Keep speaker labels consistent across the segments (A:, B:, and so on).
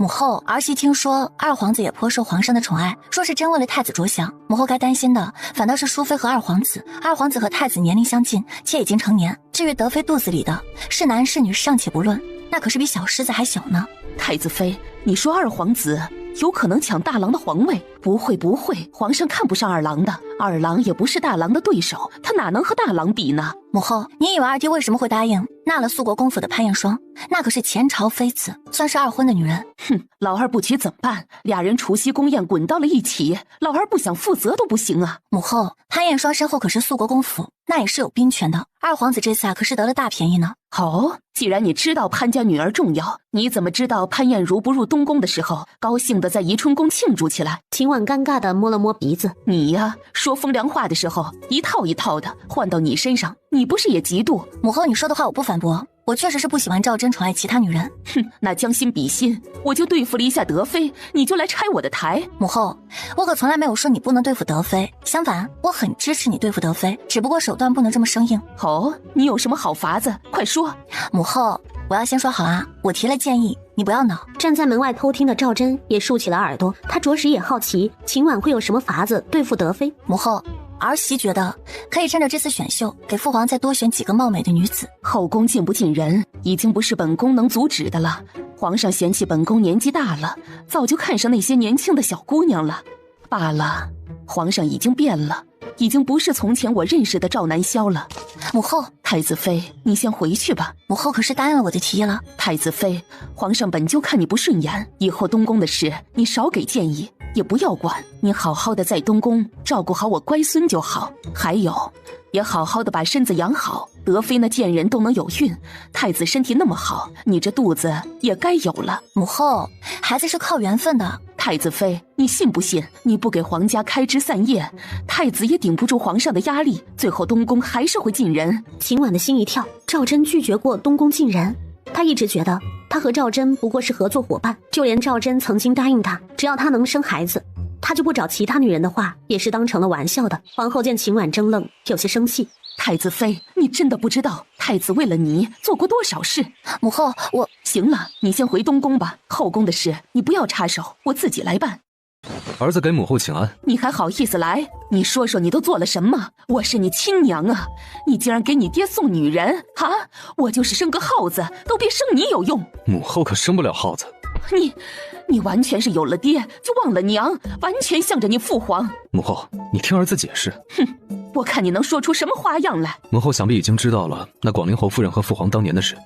A: 母后，儿媳听说二皇子也颇受皇上的宠爱，若是真为了太子着想，母后该担心的反倒是淑妃和二皇子。二皇子和太子年龄相近，且已经成年，至于德妃肚子里的是男是女尚且不论，那可是比小狮子还小呢。
B: 太子妃，你说二皇子有可能抢大郎的皇位？不会，皇上看不上二郎的，二郎也不是大郎的对手，他哪能和大郎比呢？
A: 母后，你以为二弟为什么会答应纳了肃国公府的潘彦霜？那可是前朝妃子，算是二婚的女人。
B: 哼，老二不娶怎么办？俩人除夕宫宴滚到了一起，老二不想负责都不行啊。
A: 母后，潘彦霜身后可是肃国公府，那也是有兵权的。二皇子这次可是得了大便宜呢。
B: 哦，既然你知道潘家女儿重要，你怎么知道潘燕如不入东宫的时候，高兴的在宜春宫庆祝起来？
C: 秦婉尴尬的摸了摸鼻子，
B: 你呀，说风凉话的时候，一套一套的换到你身上，你不是也嫉妒？
A: 母后，你说的话我不反驳，我确实是不喜欢赵祯宠爱其他女人。
B: 哼，那将心比心，我就对付了一下德妃，你就来拆我的台。
A: 母后，我可从来没有说你不能对付德妃，相反，我很支持你对付德妃，只不过手段不能这么生硬。
B: 哦，你有什么好法子？快说。
A: 母后，我要先说好啊，我提了建议，你不要恼。
C: 站在门外偷听的赵祯也竖起了耳朵，他着实也好奇秦婉会有什么法子对付德妃。
A: 母后，儿媳觉得可以趁着这次选秀，给父皇再多选几个貌美的女子。
B: 后宫进不进人，已经不是本宫能阻止的了。皇上嫌弃本宫年纪大了，早就看上那些年轻的小姑娘了。罢了，皇上已经变了，已经不是从前我认识的赵南萧了。
A: 母后，
B: 太子妃，你先回去吧。
A: 母后可是答应了我的提议了。
B: 太子妃，皇上本就看你不顺眼，以后东宫的事你少给建议，也不要管，你好好的在东宫照顾好我乖孙就好。还有，也好好的把身子养好。德妃那贱人都能有孕，太子身体那么好，你这肚子也该有了。
A: 母后，孩子是靠缘分的。
B: 太子妃，你信不信你不给皇家开枝散叶，太子也顶不住皇上的压力，最后东宫还是会进人。
C: 秦婉的心一跳，赵祯拒绝过东宫进人，他一直觉得他和赵祯不过是合作伙伴，就连赵祯曾经答应他，只要他能生孩子，他就不找其他女人的话也是当成了玩笑的。皇后见秦婉怔愣，有些生气。
B: 太子妃，你真的不知道太子为了你做过多少事。
A: 母后，我……
B: 行了，你先回东宫吧，后宫的事你不要插手，我自己来办。
D: 儿子给母后请安。
B: 你还好意思来？你说说你都做了什么？我是你亲娘啊，你竟然给你爹送女人啊！我就是生个耗子都比生你有用。
D: 母后可生不了耗子。
B: 你完全是有了爹就忘了娘，完全向着你父皇。
D: 母后，你听儿子解释。
B: 哼，我看你能说出什么花样来。
D: 母后想必已经知道了那广陵侯夫人和父皇当年的事。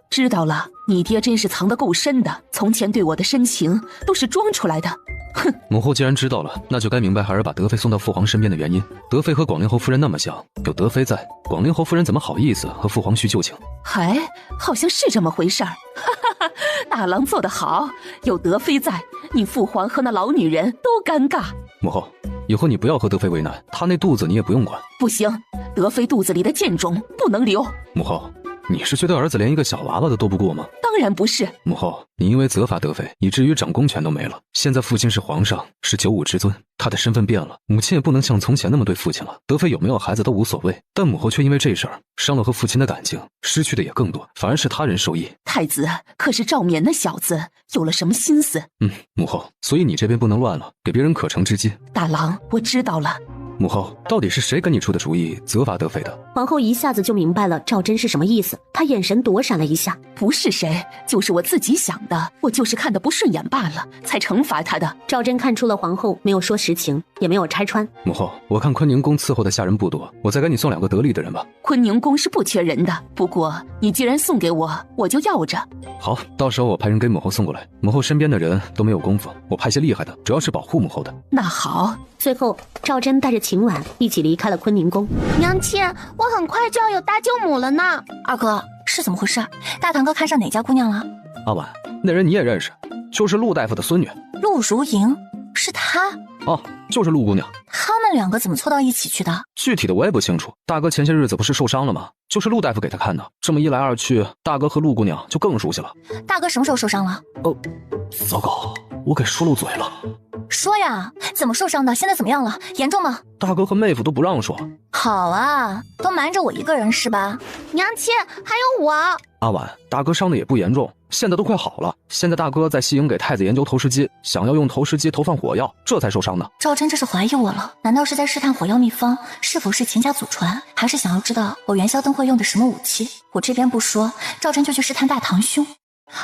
B: 知道了。你爹真是藏得够深的，从前对我的深情都是装出来的。哼，
D: 母后既然知道了，那就该明白孩儿把德妃送到父皇身边的原因。德妃和广陵侯夫人那么像，有德妃在，广陵侯夫人怎么好意思和父皇叙旧情？
B: 好像是这么回事儿。大郎做得好，有德妃在，你父皇和那老女人都尴尬。
D: 母后，以后你不要和德妃为难，她那肚子你也不用管。
B: 不行，德妃肚子里的贱种不能留。
D: 母后，你是觉得儿子连一个小娃娃的斗不过吗？
B: 当然不是。
D: 母后，你因为责罚德妃，以至于掌公权都没了。现在父亲是皇上，是九五之尊，他的身份变了，母亲也不能像从前那么对父亲了。德妃有没有孩子都无所谓，但母后却因为这事儿伤了和父亲的感情，失去的也更多，反而是他人受益。
B: 太子，可是赵冕那小子有了什么心思？
D: 母后，所以你这边不能乱了，给别人可乘之机。
B: 大郎，我知道了。
D: 母后，到底是谁跟你出的主意责罚德妃的？
C: 皇后一下子就明白了赵祯是什么意思，她眼神躲闪了一下。
B: 不是谁，就是我自己想的，我就是看得不顺眼罢了，才惩罚他的。
C: 赵祯看出了皇后没有说实情，也没有拆穿。
D: 母后，我看坤宁宫伺候的下人不多，我再给你送2个得力的人吧。
B: 坤宁宫是不缺人的，不过你既然送给我，我就要着。
D: 好，到时候我派人给母后送过来。母后身边的人都没有功夫，我派些厉害的，主要是保护母后的。
B: 那好。
C: 最后，赵祯带着秦婉一起离开了坤宁宫。
E: 娘亲，我很快就要有大舅母了呢。
A: 二哥，是怎么回事？大堂哥看上哪家姑娘了？
D: 阿婉，那人你也认识，就是陆大夫的孙女。
A: 陆如莹，是她？
D: 哦，就是陆姑娘。
A: 他们2个怎么凑到一起去的？
D: 具体的我也不清楚。大哥前些日子不是受伤了吗？就是陆大夫给他看的。这么一来二去，大哥和陆姑娘就更熟悉了。
A: 大哥什么时候受伤了？
D: 糟糕，我给说漏嘴了。
A: 说呀，怎么受伤的？现在怎么样了？严重吗？
D: 大哥和妹夫都不让说。
A: 啊，好啊，都瞒着我一个人是吧？
E: 娘亲，还有我。
D: 阿婉，大哥伤的也不严重，现在都快好了。现在大哥在西营给太子研究投石机，想要用投石机投放火药，这才受伤的。
A: 赵真这是怀疑我了，难道是在试探火药秘方是否是秦家祖传，还是想要知道我元宵灯会用的什么武器？我这边不说，赵真就去试探大堂兄。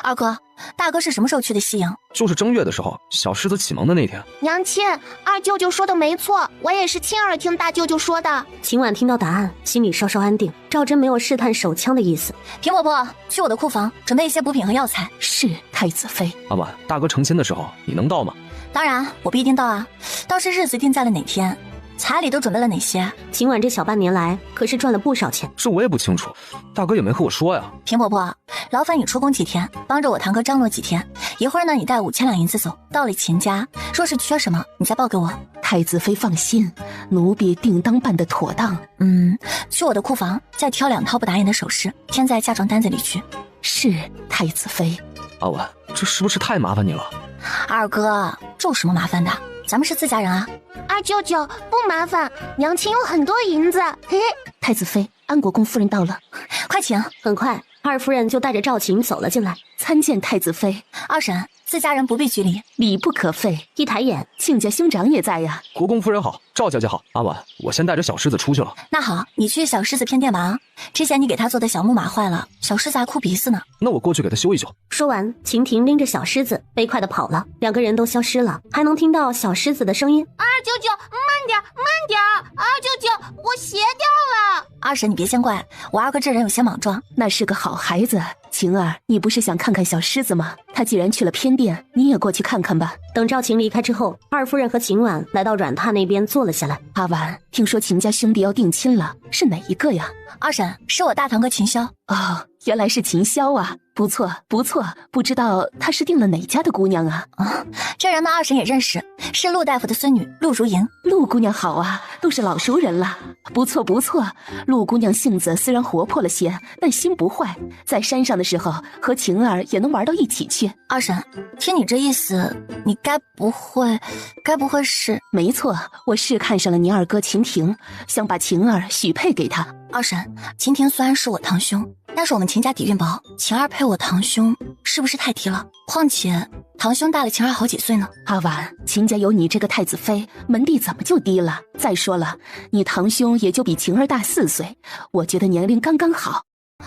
A: 二哥，大哥是什么时候去的西营？
D: 就是正月的时候，小狮子启蒙的那天。
E: 娘亲，二舅舅说的没错，我也是亲耳听大舅舅说的。
C: 秦婉听到答案，心里稍稍安定。赵真没有试探手枪的意思。
A: 平婆婆，去我的库房准备一些补品和药材。
B: 是，太子妃。
D: 阿婉，大哥成亲的时候你能到吗？
A: 当然，我不一定到啊，倒是日子定在了哪天，彩礼都准备了哪些？
C: 秦婉这小半年来可是赚了不少钱。
D: 这我也不清楚，大哥也没和我说呀。
A: 平婆婆，劳烦你出宫几天，帮着我堂哥张罗几天。一会儿呢，你带5000两银子走，到了秦家，若是缺什么，你再报给我。
B: 太子妃放心，奴婢定当办得妥当。
A: 去我的库房再挑2套不打眼的首饰，填在嫁妆单子里去。
B: 是，太子妃。
D: 阿婉，这是不是太麻烦你了？
A: 二哥，这有什么麻烦的？咱们是自家人啊。
E: 二舅舅，不麻烦，娘亲有很多银子。嘿嘿。
B: 太子妃，安国公夫人到了，
A: 快请。
C: 很快，二夫人就带着赵琴走了进来，
B: 参见太子妃。
A: 二婶，自家人不必拘礼，
B: 礼不可废。
C: 一抬眼，
B: 亲家兄长也在呀。
D: 国公夫人好，赵小姐好。阿婉，我先带着小狮子出去了。
A: 那好，你去小狮子偏殿忙。之前你给他做的小木马坏了，小狮子还哭鼻子呢。
D: 那我过去给他修一修。
C: 说完，秦婷拎着小狮子飞快地跑了，两个人都消失了，还能听到小狮子的声音：
E: 二舅舅，慢点，慢点！二舅舅，我鞋掉了。
A: 二婶，你别见怪，我二哥这人有些莽撞。
B: 那是个好孩子。晴儿，你不是想看看小狮子吗？他既然去了偏殿，你也过去看看吧。
C: 等赵晴离开之后，二夫人和秦婉来到软榻那边坐了下来。
B: 阿婉，听说秦家兄弟要定亲了，是哪一个呀？
A: 二婶，是我大堂哥秦霄。
B: 哦，原来是秦霄啊，不错不错，不知道他是定了哪家的姑娘啊？
A: 这人呢，二婶也认识，是陆大夫的孙女陆如莹。
B: 陆姑娘好啊，都是老熟人了。不错不错，陆姑娘性子虽然活泼了些，但心不坏，在山上的时候和晴儿也能玩到一起去。
A: 二婶，听你这意思，你该不会是……
B: 没错，我是看上了你二哥秦婷，想把晴儿许配给他。
A: 二婶，秦婷虽然是我堂兄，但是我们秦家底蕴薄，晴儿配我堂兄是不是太低了？况且堂兄大了晴儿好几岁呢。
B: 阿婉，秦家有你这个太子妃，门第怎么就低了？再说了，你堂兄也就比晴儿大4岁，我觉得年龄刚刚好。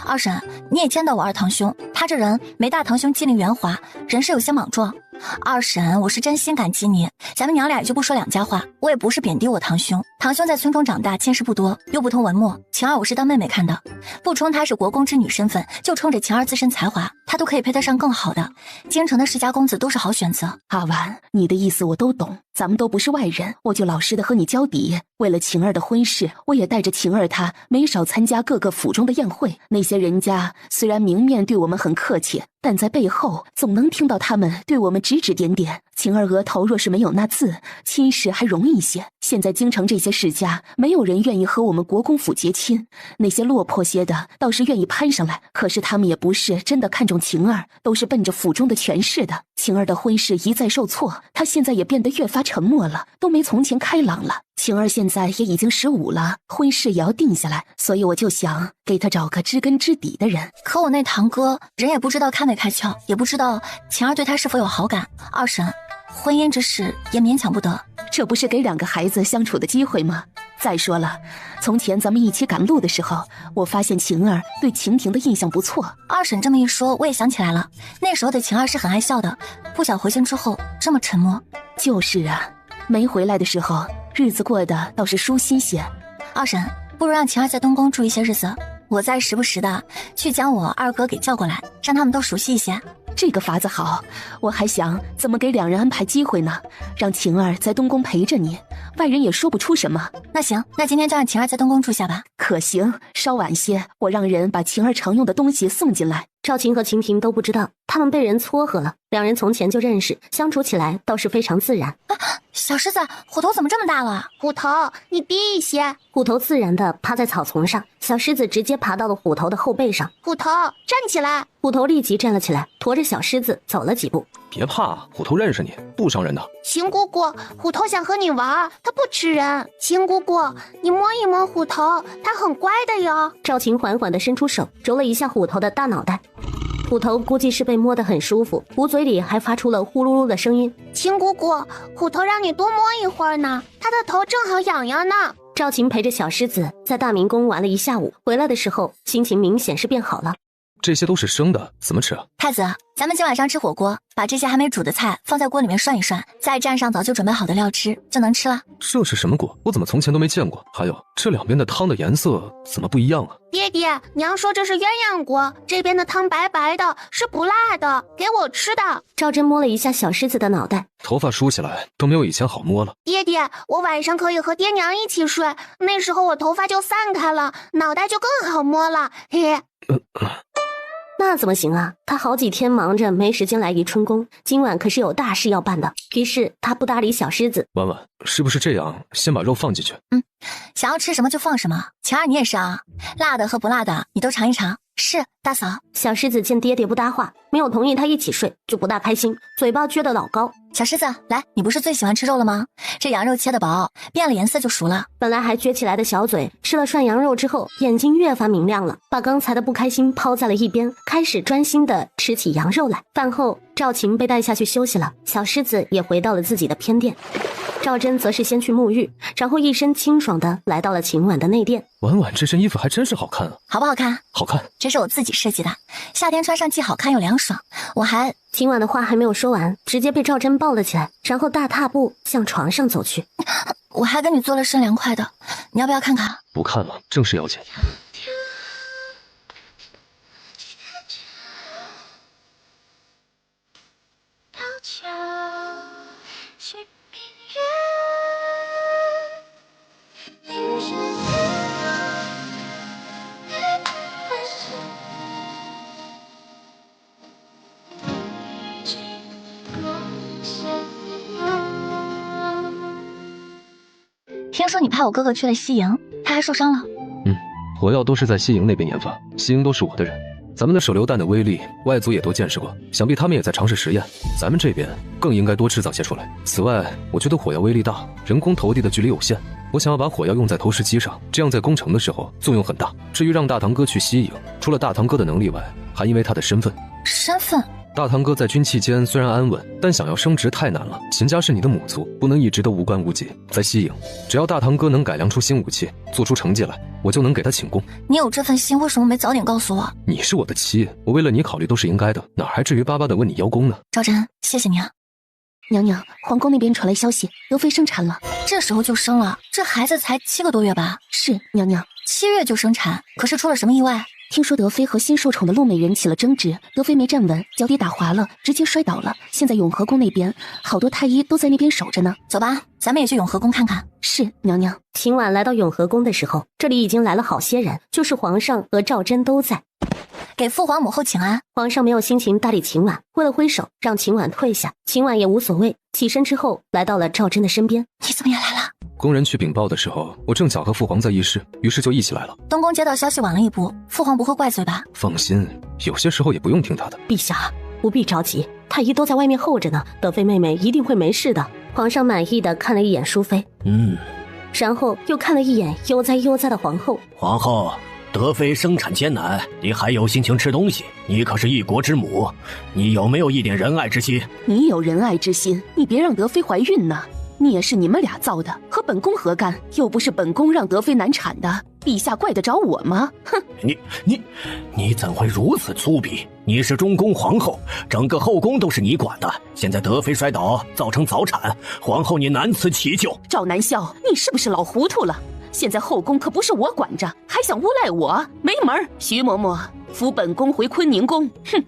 A: 二婶，你也见到我二堂兄，他这人没大堂兄机灵圆滑，人是有些莽撞。二婶，我是真心感激你，咱们娘俩也就不说两家话，我也不是贬低我堂兄。堂兄在村中长大，见识不多，又不通文墨，晴儿我是当妹妹看的，不冲她是国公之女身份，就冲着晴儿自身才华，她都可以配得上更好的。京城的世家公子都是好选择。
B: 阿婉，你的意思我都懂，咱们都不是外人，我就老实的和你交底。为了晴儿的婚事，我也带着晴儿她没少参加各个府中的宴会，那些人家虽然明面对我们很客气，但在背后总能听到他们对我们指指点点。晴儿额头若是没有那字，亲事还容易些。现在京城这些世家，没有人愿意和我们国公府结亲，那些落魄些的倒是愿意攀上来，可是他们也不是真的看重晴儿，都是奔着府中的权势的。晴儿的婚事一再受挫，她现在也变得越发沉默了，都没从前开朗了。晴儿现在也已经15了，婚事也要定下来，所以我就想给她找个知根知底的人。
A: 可我那堂哥人也不知道开没开窍，也不知道晴儿对他是否有好感。二婶，婚姻之事也勉强不得，
B: 这不是给2个孩子相处的机会吗？再说了，从前咱们一起赶路的时候，我发现晴儿对晴婷的印象不错。
A: 二婶这么一说，我也想起来了，那时候的晴儿是很爱笑的，不想回京之后这么沉默。
B: 就是啊，没回来的时候，日子过得倒是舒心些。
A: 二婶，不如让晴儿在东宫住一些日子，我再时不时的去将我二哥给叫过来，让他们都熟悉一些。
B: 这个法子好，我还想怎么给2人安排机会呢？让晴儿在东宫陪着你，外人也说不出什么。
A: 那行，那今天就让晴儿在东宫住下吧。
B: 可行，稍晚些，我让人把晴儿常用的东西送进来。
C: 赵晴和秦婷都不知道，他们被人撮合了，2人从前就认识，相处起来倒是非常自然。
A: 小狮子，虎头怎么这么大了？
E: 虎头，你低一些。
C: 虎头自然地趴在草丛上，小狮子直接爬到了虎头的后背上。
E: 虎头，站起来！
C: 虎头立即站了起来，驮着小狮子走了几步。
D: 别怕，虎头认识你，不伤人的。
E: 秦姑姑，虎头想和你玩，它不吃人。秦姑姑，你摸一摸虎头，它很乖的哟。
C: 赵晴缓缓地伸出手，揉了一下虎头的大脑袋。虎头估计是被摸得很舒服，虎嘴里还发出了呼噜噜的声音。
E: 秦姑姑，虎头让你多摸一会儿呢，它的头正好痒痒呢。
C: 赵晴陪着小狮子在大明宫玩了一下午，回来的时候心情明显是变好了。
D: 这些都是生的，怎么吃啊？
A: 太子，咱们今晚上吃火锅，把这些还没煮的菜放在锅里面涮一涮，再蘸上早就准备好的料汁，就能吃了。
D: 这是什么锅？我怎么从前都没见过？还有这两边的汤的颜色怎么不一样啊？
E: 爹爹，娘说这是鸳鸯锅，这边的汤白白的，是不辣的，给我吃的。
C: 赵真摸了一下小狮子的脑袋，
D: 头发梳起来都没有以前好摸了。
E: 爹爹，我晚上可以和爹娘一起睡，那时候我头发就散开了，脑袋就更好摸了。嘿嘿。
C: 那怎么行啊？他好几天忙着没时间来宜春宫，今晚可是有大事要办的。于是他不搭理小狮子。
D: 婉婉，是不是这样？先把肉放进去。
A: 想要吃什么就放什么。晴儿你也是啊，辣的和不辣的你都尝一尝。是，大嫂。
C: 小狮子见爹爹不搭话，没有同意他一起睡，就不大开心，嘴巴撅得老高。
A: 小狮子，来，你不是最喜欢吃肉了吗？这羊肉切得薄，变了颜色就熟了。
C: 本来还撅起来的小嘴，吃了涮羊肉之后，眼睛越发明亮了，把刚才的不开心抛在了一边，开始专心地吃起羊肉来。饭后，赵晴被带下去休息了，小狮子也回到了自己的偏殿。赵真则是先去沐浴，然后一身清爽的来到了秦婉的内殿。
D: 婉婉这身衣服还真是好看啊！
A: 好不好看？
D: 好看，
A: 这是我自己设计的，夏天穿上既好看又凉爽。我还……
C: 秦婉的话还没有说完，直接被赵真抱了起来，然后大踏步向床上走去。
A: 我还给你做了身凉快的，你要不要看看？
D: 不看了，正事要紧。
A: 听说你派我哥哥去了西营，他还受伤了。
D: 火药都是在西营那边研发，西营都是我的人。咱们的手榴弹的威力，外族也都见识过，想必他们也在尝试实验。咱们这边更应该多制造些出来。此外，我觉得火药威力大，人工投递的距离有限，我想要把火药用在投石机上，这样在攻城的时候作用很大。至于让大堂哥去西营，除了大堂哥的能力外，还因为他的身份。
A: 身份？
D: 大堂哥在军期间虽然安稳，但想要升职太难了。秦家是你的母族，不能一直都无官无级。在西营，只要大堂哥能改良出新武器，做出成绩来，我就能给他请功。
A: 你有这份心，为什么没早点告诉我？
D: 你是我的妻，我为了你考虑都是应该的，哪还至于巴巴的问你邀功呢？
A: 赵真，谢谢你啊。
B: 娘娘，皇宫那边传来消息，德妃生产了。
A: 这时候就生了？这孩子才7个多月吧？
B: 是，娘娘。
A: 7月就生产，可是出了什么意外？
B: 听说德妃和新受宠的陆美人起了争执，德妃没站稳，脚底打滑了，直接摔倒了。现在永和宫那边好多太医都在那边守着呢。
A: 走吧，咱们也去永和宫看看。
B: 是，娘娘。
C: 秦婉来到永和宫的时候，这里已经来了好些人，就是皇上和赵真都在。
A: 给父皇母后请安。
C: 皇上没有心情搭理秦婉，挥了挥手让秦婉退下。秦婉也无所谓，起身之后来到了赵真的身边。
A: 你怎么也来了？
D: 宫人去禀报的时候，我正巧和父皇在议事，于是就一起来了。
A: 东宫接到消息晚了一步，父皇不会怪罪吧？
D: 放心，有些时候也不用听他的。
C: 陛下不必着急，太医都在外面候着呢，德妃妹妹一定会没事的。皇上满意的看了一眼淑妃，然后又看了一眼悠哉悠哉的皇后。
F: 皇后，德妃生产艰难，你还有心情吃东西？你可是一国之母，你有没有一点仁爱之心？
B: 你有仁爱之心，你别让德妃怀孕呢。你也是你们俩造的，和本宫何干？又不是本宫让德妃难产的，陛下怪得着我吗？哼！
F: 你怎会如此粗鄙？你是中宫皇后，整个后宫都是你管的。现在德妃摔倒，造成早产，皇后你难辞其咎。
B: 赵南萧，你是不是老糊涂了？现在后宫可不是我管着，还想诬赖我？没门儿！徐嬷嬷，扶本宫回坤宁宫。哼！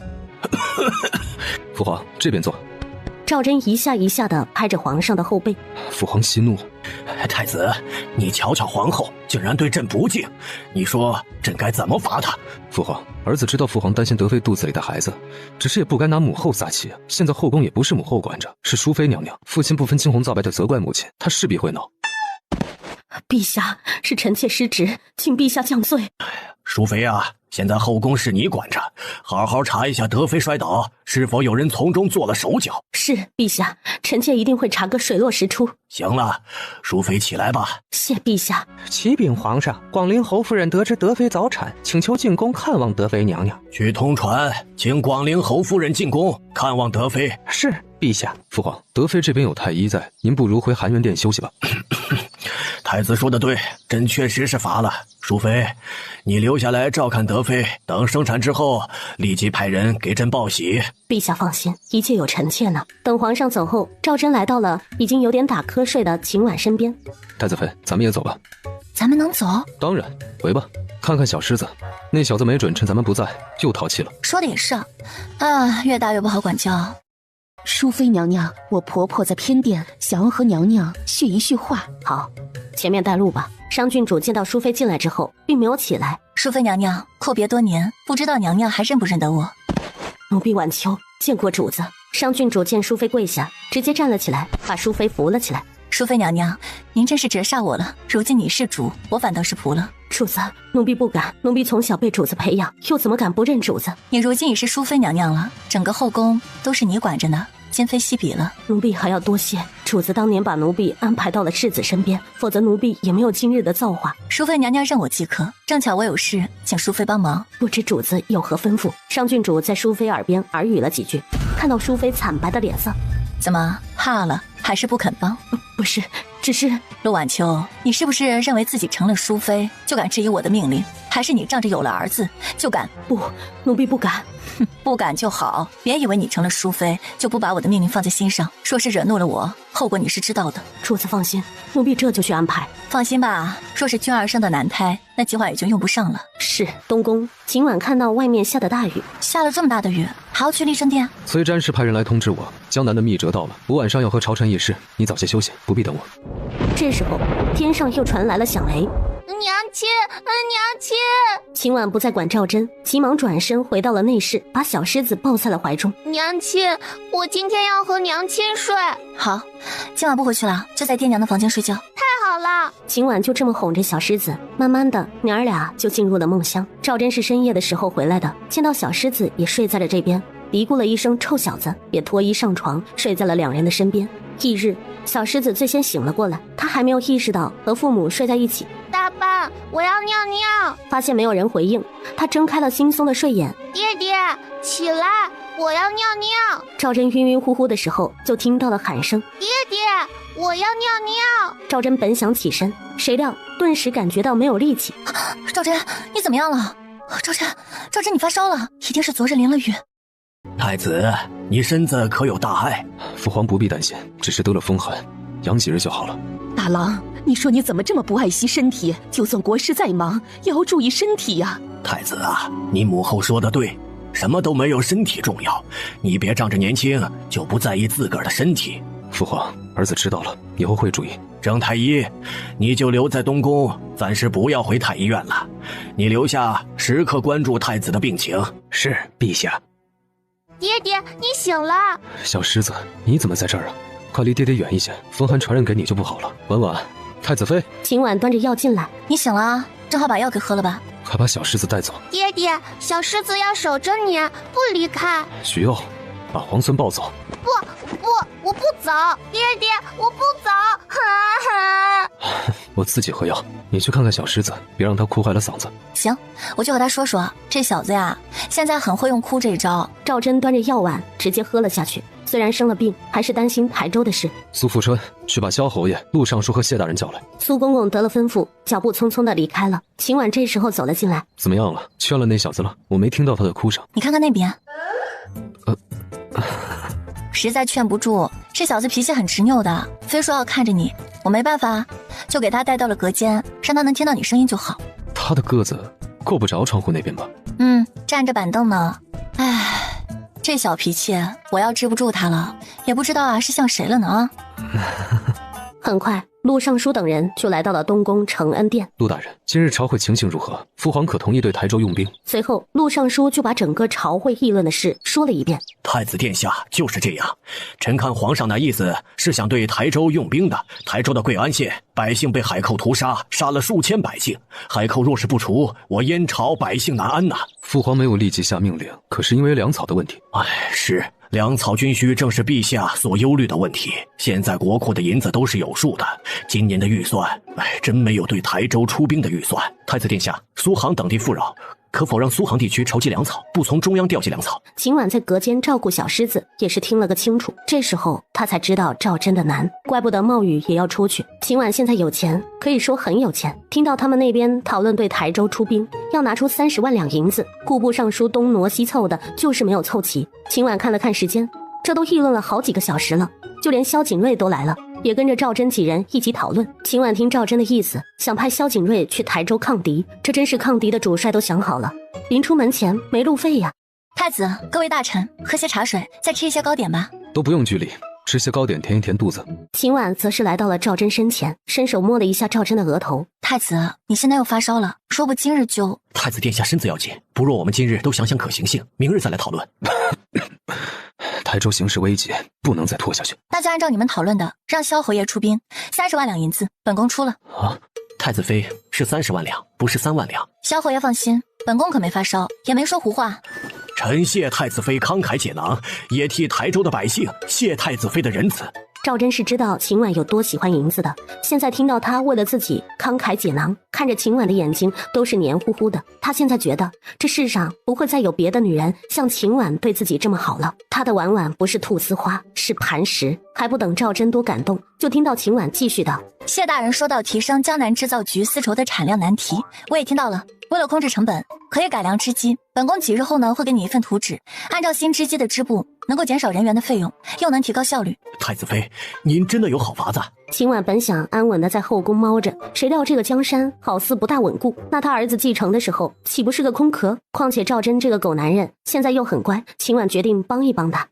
D: 父皇，这边坐。
C: 赵真一下一下地拍着皇上的后背。
D: 父皇息怒。
F: 太子，你瞧瞧皇后，竟然对朕不敬，你说朕该怎么罚他？
D: 父皇，儿子知道父皇担心德妃肚子里的孩子，只是也不该拿母后撒气啊。现在后宫也不是母后管着，是淑妃娘娘。父亲不分青红皂白的责怪母亲，她势必会恼。
C: 陛下，是臣妾失职，请陛下降罪。
F: 淑妃啊，现在后宫是你管着，好好查一下德妃摔倒是否有人从中做了手脚。
C: 是，陛下，臣妾一定会查个水落石出。
F: 行了，淑妃起来吧。
C: 谢陛下。
G: 启禀皇上，广陵侯夫人得知德妃早产，请求进宫看望德妃娘娘。
F: 去通传，请广陵侯夫人进宫看望德妃。
G: 是，陛下。
D: 父皇，德妃这边有太医在，您不如回含元殿休息吧。
F: 太子说的对，朕确实是罚了。淑妃，你留下来照看德妃，等生产之后立即派人给朕报喜。
C: 陛下放心，一切有臣妾呢。等皇上走后，赵祯来到了已经有点打瞌睡的秦婉身边。
D: 太子妃，咱们也走吧。
A: 咱们能走？
D: 当然，回吧。看看小狮子，那小子没准趁咱们不在又淘气了。
A: 说的也是啊，越大越不好管教。
B: 淑妃娘娘，我婆婆在偏殿，想要和娘娘叙一叙话。
C: 好，前面带路吧。商郡主见到淑妃进来之后，并没有起来。
A: 淑妃娘娘，阔别多年，不知道娘娘还认不认得我？
C: 奴婢晚秋见过主子。商郡主见淑妃跪下，直接站了起来，把淑妃扶了起来。
A: 淑妃娘娘，您真是折煞我了。如今你是主，我反倒是仆了。
C: 主子，奴婢不敢。奴婢从小被主子培养，又怎么敢不认主子？
A: 你如今已是淑妃娘娘了，整个后宫都是你管着呢，今非昔比了。
C: 奴婢还要多谢主子当年把奴婢安排到了世子身边，否则奴婢也没有今日的造化。
A: 淑妃娘娘认我即可，正巧我有事，请淑妃帮忙。
C: 不知主子有何吩咐？商郡主在淑妃耳边耳语了几句，看到淑妃惨白的脸色，
A: 怎么怕了？还是不肯帮？
C: 不是，只是
A: 陆晚秋，你是不是认为自己成了淑妃就敢质疑我的命令？还是你仗着有了儿子就敢？
C: 不，奴婢不敢。
A: 哼，不敢就好，别以为你成了淑妃就不把我的命令放在心上，说是惹怒了我，后果你是知道的。
C: 主子放心，奴婢这就去安排。
A: 放心吧，若是君儿生的男胎，那计划也就用不上了。
C: 是。东宫，今晚看到外面下的大雨，
A: 下了这么大的雨，还要去立正殿？
D: 崔詹氏派人来通知我，江南的密折到了，我晚上要和朝臣议事，你早些休息，不必等我。
C: 这时候，天上又传来了响雷。
E: 娘亲，娘亲！
C: 秦婉不再管赵祯，急忙转身回到了内室，把小狮子抱在了怀中。
E: 娘亲，我今天要和娘亲睡。
A: 好，今晚不回去了，就在爹娘的房间睡觉。
E: 太好了！
C: 秦婉就这么哄着小狮子，慢慢的，娘儿俩就进入了梦乡。赵祯是深夜的时候回来的，见到小狮子也睡在了这边，嘀咕了一声臭小子，也脱衣上床，睡在了两人的身边。翌日，小狮子最先醒了过来，他还没有意识到和父母睡在一起。
E: 大班，我要尿尿。
C: 发现没有人回应，他睁开了惺忪的睡眼。
E: 爹爹，起来，我要尿尿。
C: 赵祯晕晕乎乎的时候，就听到了喊声：
E: 爹爹，我要尿尿。
C: 赵祯本想起身，谁料顿时感觉到没有力气。
A: 赵祯，你怎么样了？赵祯，你发烧了，一定是昨日淋了雨。
F: 太子，你身子可有大碍？
D: 父皇不必担心，只是得了风寒，养几日就好了。
B: 大郎，你说你怎么这么不爱惜身体？就算国事再忙，也要注意身体呀。
F: 太子啊，你母后说的对，什么都没有身体重要，你别仗着年轻就不在意自个儿的身体。
D: 父皇，儿子知道了，以后会注意。
F: 郑太医，你就留在东宫，暂时不要回太医院了，你留下时刻关注太子的病情。
G: 是，陛下。
E: 爹爹，你醒了。
D: 小狮子，你怎么在这儿啊？快离爹爹远一些，风寒传染给你就不好了。婉婉，太子妃。
C: 秦婉端着药进来。
A: 你醒了啊，正好把药给喝了吧。
D: 快把小狮子带走。
E: 爹爹，小狮子要守着你，不离开。
D: 许佑，把皇孙抱走。
E: 不，我不走。爹爹，我不走。
D: 我自己喝药，你去看看小狮子，别让他哭坏了嗓子。
A: 行，我去和他说说，这小子呀，现在很会用哭这一招。
C: 赵祯端着药碗直接喝了下去。虽然生了病，还是担心台州的事。
D: 苏富春，去把萧侯爷、陆尚书和谢大人叫来。
C: 苏公公得了吩咐，脚步匆匆的离开了。秦婉这时候走了进来。
D: 怎么样了？劝了那小子了？我没听到他的哭声。
A: 你看看那边。实在劝不住，这小子脾气很执拗的，非说要看着你。我没办法，就给他带到了隔间，让他能听到你声音就好。
D: 他的个子够不着窗户那边吧？
A: 站着板凳呢。唉，这小脾气，我要治不住他了，也不知道啊是像谁了呢。
C: 很快，陆尚书等人就来到了东宫承恩殿。
D: 陆大人，今日朝会情形如何？父皇可同意对台州用兵？
C: 随后，陆尚书就把整个朝会议论的事说了一遍。
F: 太子殿下就是这样，臣看皇上那意思是想对台州用兵的。台州的贵安县百姓被海寇屠杀，杀了数千百姓，海寇若是不除，我燕朝百姓难安呐。
D: 父皇没有立即下命令，可是因为粮草的问题。
F: 是。粮草军需正是陛下所忧虑的问题。现在国库的银子都是有数的，今年的预算，真没有对台州出兵的预算。太子殿下，苏杭等地富饶，可否让苏杭地区筹集粮草，不从中央调集粮草？
C: 秦婉在隔间照顾小狮子，也是听了个清楚。这时候他才知道赵真的难，怪不得冒雨也要出去。秦婉现在有钱，可以说很有钱。听到他们那边讨论对台州出兵，要拿出30万两银子，户部尚书东挪西凑的，就是没有凑齐。秦婉看了看时间，这都议论了好几个小时了，就连萧景睿都来了，也跟着赵真几人一起讨论。秦婉听赵真的意思，想派萧景睿去台州抗敌，这真是抗敌的主帅都想好了，临出门前没路费呀。
A: 太子，各位大臣，喝些茶水，再吃一些糕点吧。
D: 都不用拘礼，吃些糕点填一填肚子。
C: 秦婉则是来到了赵真身前，伸手摸了一下赵真的额头。
A: 太子，你现在又发烧了，说不今日就……
F: 太子殿下身子要紧，不若我们今日都想想可行性，明日再来讨论。
D: 台州形势危急，不能再拖下去。
A: 那就按照你们讨论的，让萧侯爷出兵，30万两银子，本宫出了。
F: 太子妃是30万两，不是3万两。
A: 萧侯爷放心，本宫可没发烧，也没说胡话。
F: 臣谢太子妃慷慨解囊，也替台州的百姓谢太子妃的仁慈。
C: 赵真是知道秦婉有多喜欢银子的，现在听到他为了自己慷慨解囊，看着秦婉的眼睛都是黏糊糊的。他现在觉得这世上不会再有别的女人像秦婉对自己这么好了。他的婉婉不是菟丝花，是磐石。还不等赵真多感动，就听到秦婉继续道：
A: 谢大人说到提升江南制造局丝绸的产量难题，我也听到了。为了控制成本，可以改良织机。本宫几日后呢会给你一份图纸，按照新织机的织布，能够减少人员的费用，又能提高效率。
F: 太子妃，您真的有好法子。
C: 秦婉本想安稳的在后宫猫着，谁料这个江山好似不大稳固，那他儿子继承的时候岂不是个空壳？况且赵真这个狗男人现在又很乖，秦婉决定帮一帮他。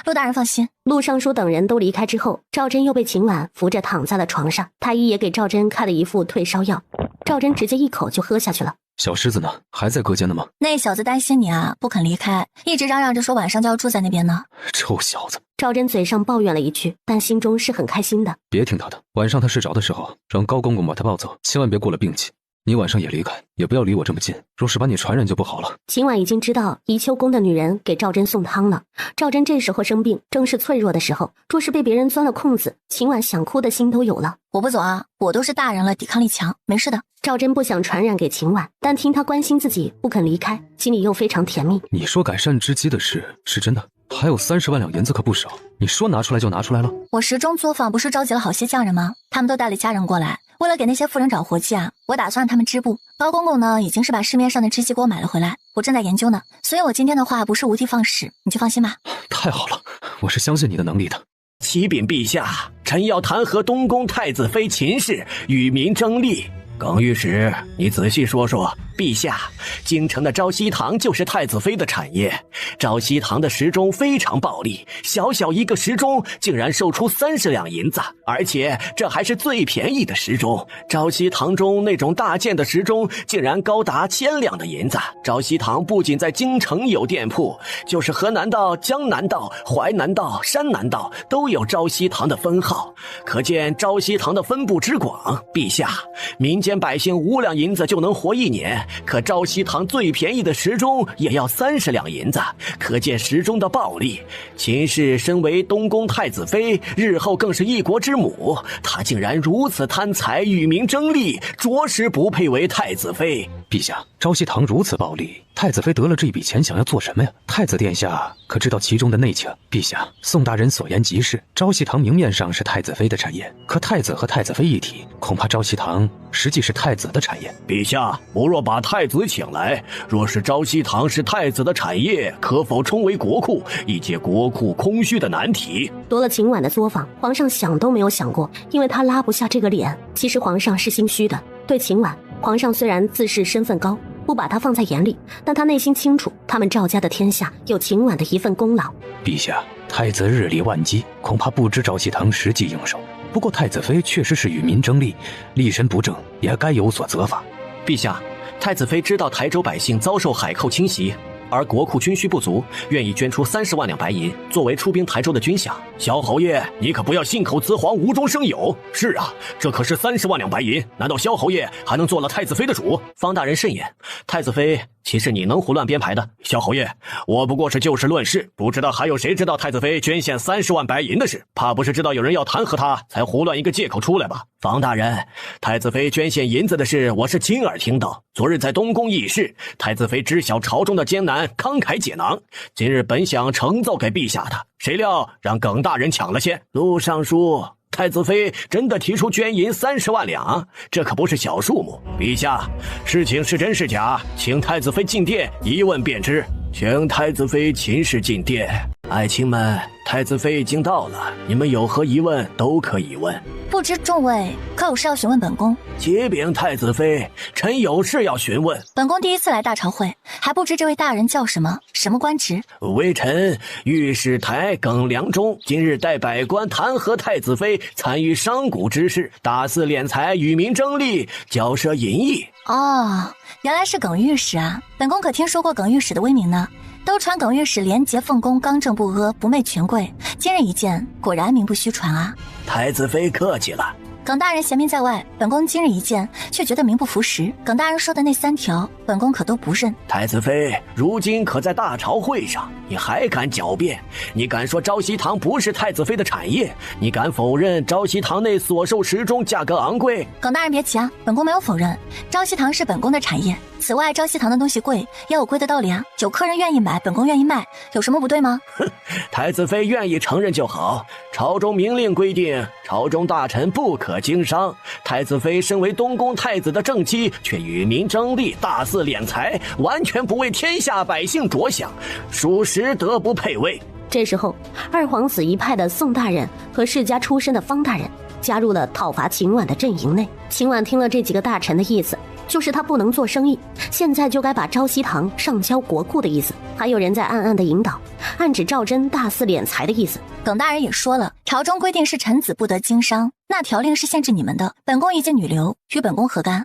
A: 陆大人放心。
C: 陆尚书等人都离开之后，赵真又被秦婉扶着躺在了床上，太医也给赵真开了一副退烧药，赵真直接一口就喝下去了。
D: 小狮子呢？还在隔间呢吗？
A: 那小子担心你啊，不肯离开，一直嚷嚷着说晚上就要住在那边呢。
D: 臭小子！
C: 赵真嘴上抱怨了一句，但心中是很开心的。
D: 别听他的，晚上他睡着的时候，让高公公把他抱走，千万别过了病期。你晚上也离开，也不要离我这么近，若是把你传染就不好了。
C: 秦婉已经知道宜秋宫的女人给赵真送汤了，赵真这时候生病，正是脆弱的时候，若是被别人钻了空子，秦婉想哭的心都有了。
A: 我不走啊，我都是大人了，抵抗力强，没事的。
C: 赵真不想传染给秦婉，但听她关心自己，不肯离开，心里又非常甜蜜。
D: 你说改善织机的事是真的？还有30万两银子可不少，你说拿出来就拿出来了。
A: 我时钟作坊不是召集了好些匠人吗？他们都带了家人过来，为了给那些妇人找活计啊，我打算让他们织布。高公公呢，已经是把市面上的织机给我买了回来，我正在研究呢，所以我今天的话不是无的放矢，你就放心吧。
D: 太好了，我是相信你的能力的。
F: 启禀陛下，臣要弹劾东宫太子妃秦氏与民争利。耿御史，你仔细说说，陛下，京城的昭西堂就是太子妃的产业，昭西堂的时钟非常暴利，小小一个时钟竟然售出30两银子，而且这还是最便宜的时钟。昭西堂中那种大件的时钟竟然高达1000两的银子。昭西堂不仅在京城有店铺，就是河南道、江南道、淮南道、山南道都有昭西堂的分号，可见昭西堂的分布之广。陛下，民间百姓5两银子就能活1年，可昭西堂最便宜的时钟也要30两银子，可见时钟的暴利。秦氏身为东宫太子妃，日后更是一国之母，她竟然如此贪财，与民争利，着实不配为太子妃。
D: 陛下，昭西堂如此暴利，太子妃得了这一笔钱想要做什么呀？太子殿下可知道其中的内情？陛下，宋大人所言极是，昭西堂明面上是太子妃的产业，可太子和太子妃一体，恐怕昭西堂实际是太子的产业。
F: 陛下，不若把太子请来，若是昭西堂是太子的产业，可否充为国库，以解国库空虚的难题？
C: 夺了秦婉的作坊，皇上想都没有想过，因为他拉不下这个脸。其实皇上是心虚的，对秦婉，皇上虽然自视身份高，不把他放在眼里，但他内心清楚，他们赵家的天下有秦婉的一份功劳。
D: 陛下，太子日理万机，恐怕不知昭西堂实际应手。不过太子妃确实是与民争利，立身不正，也该有所责罚。
F: 陛下，太子妃知道台州百姓遭受海寇侵袭，而国库军需不足，愿意捐出30万两白银作为出兵台州的军饷。萧侯爷，你可不要信口雌黄，无中生有。是啊，这可是30万两白银，难道萧侯爷还能做了太子妃的主？方大人慎言，太子妃岂是你能胡乱编排的？萧侯爷，我不过是就事论事，不知道还有谁知道太子妃捐献30万白银的事，怕不是知道有人要弹劾他，才胡乱一个借口出来吧？方大人，太子妃捐献银子的事，我是亲耳听到。昨日在东宫议事，太子妃知晓朝中的艰难，慷慨解囊。今日本想呈奏给陛下的，谁料让耿大人抢了先。陆尚书，太子妃真的提出捐银30万两，这可不是小数目。陛下，事情是真是假，请太子妃进殿一问便知。请太子妃秦氏进殿。爱卿们，太子妃已经到了，你们有何疑问都可以问。
A: 不知众位可有事要询问本宫？
F: 启禀太子妃，臣有事要询问。
A: 本宫第一次来大朝会，还不知这位大人叫什么，什么官职？
F: 微臣御史台耿良忠，今日带百官弹劾太子妃参与商贾之事，大肆敛财，与民争利，骄奢淫逸。
A: 哦，原来是耿御史啊！本宫可听说过耿御史的威名呢。都传耿御史廉洁奉公，刚正不阿，不媚权贵。今日一见，果然名不虚传啊！
F: 太子妃客气了。
A: 耿大人贤明在外，本宫今日一见，却觉得名不符实。耿大人说的那3条，本宫可都不认。
F: 太子妃，如今可在大朝会上，你还敢狡辩？你敢说昭熙堂不是太子妃的产业？你敢否认昭熙堂内所售时钟价格昂贵？
A: 耿大人别急啊，本宫没有否认，昭熙堂是本宫的产业。此外，昭熙堂的东西贵，也有贵的道理啊。有客人愿意买，本宫愿意卖，有什么不对吗？
F: 哼，太子妃愿意承认就好。朝中明令规定，朝中大臣不可经商。太子妃身为东宫太子的正妻，却与民争利，大肆敛财，完全不为天下百姓着想，属实德不配位。
C: 这时候，二皇子一派的宋大人和世家出身的方大人加入了讨伐秦婉的阵营内。秦婉听了这几个大臣的意思，就是他不能做生意，现在就该把昭熙堂上交国库的意思。还有人在暗暗的引导，暗指赵祯大肆敛财的意思。
A: 耿大人也说了，朝中规定是臣子不得经商，那条令是限制你们的。本宫一介女流，与本宫何干？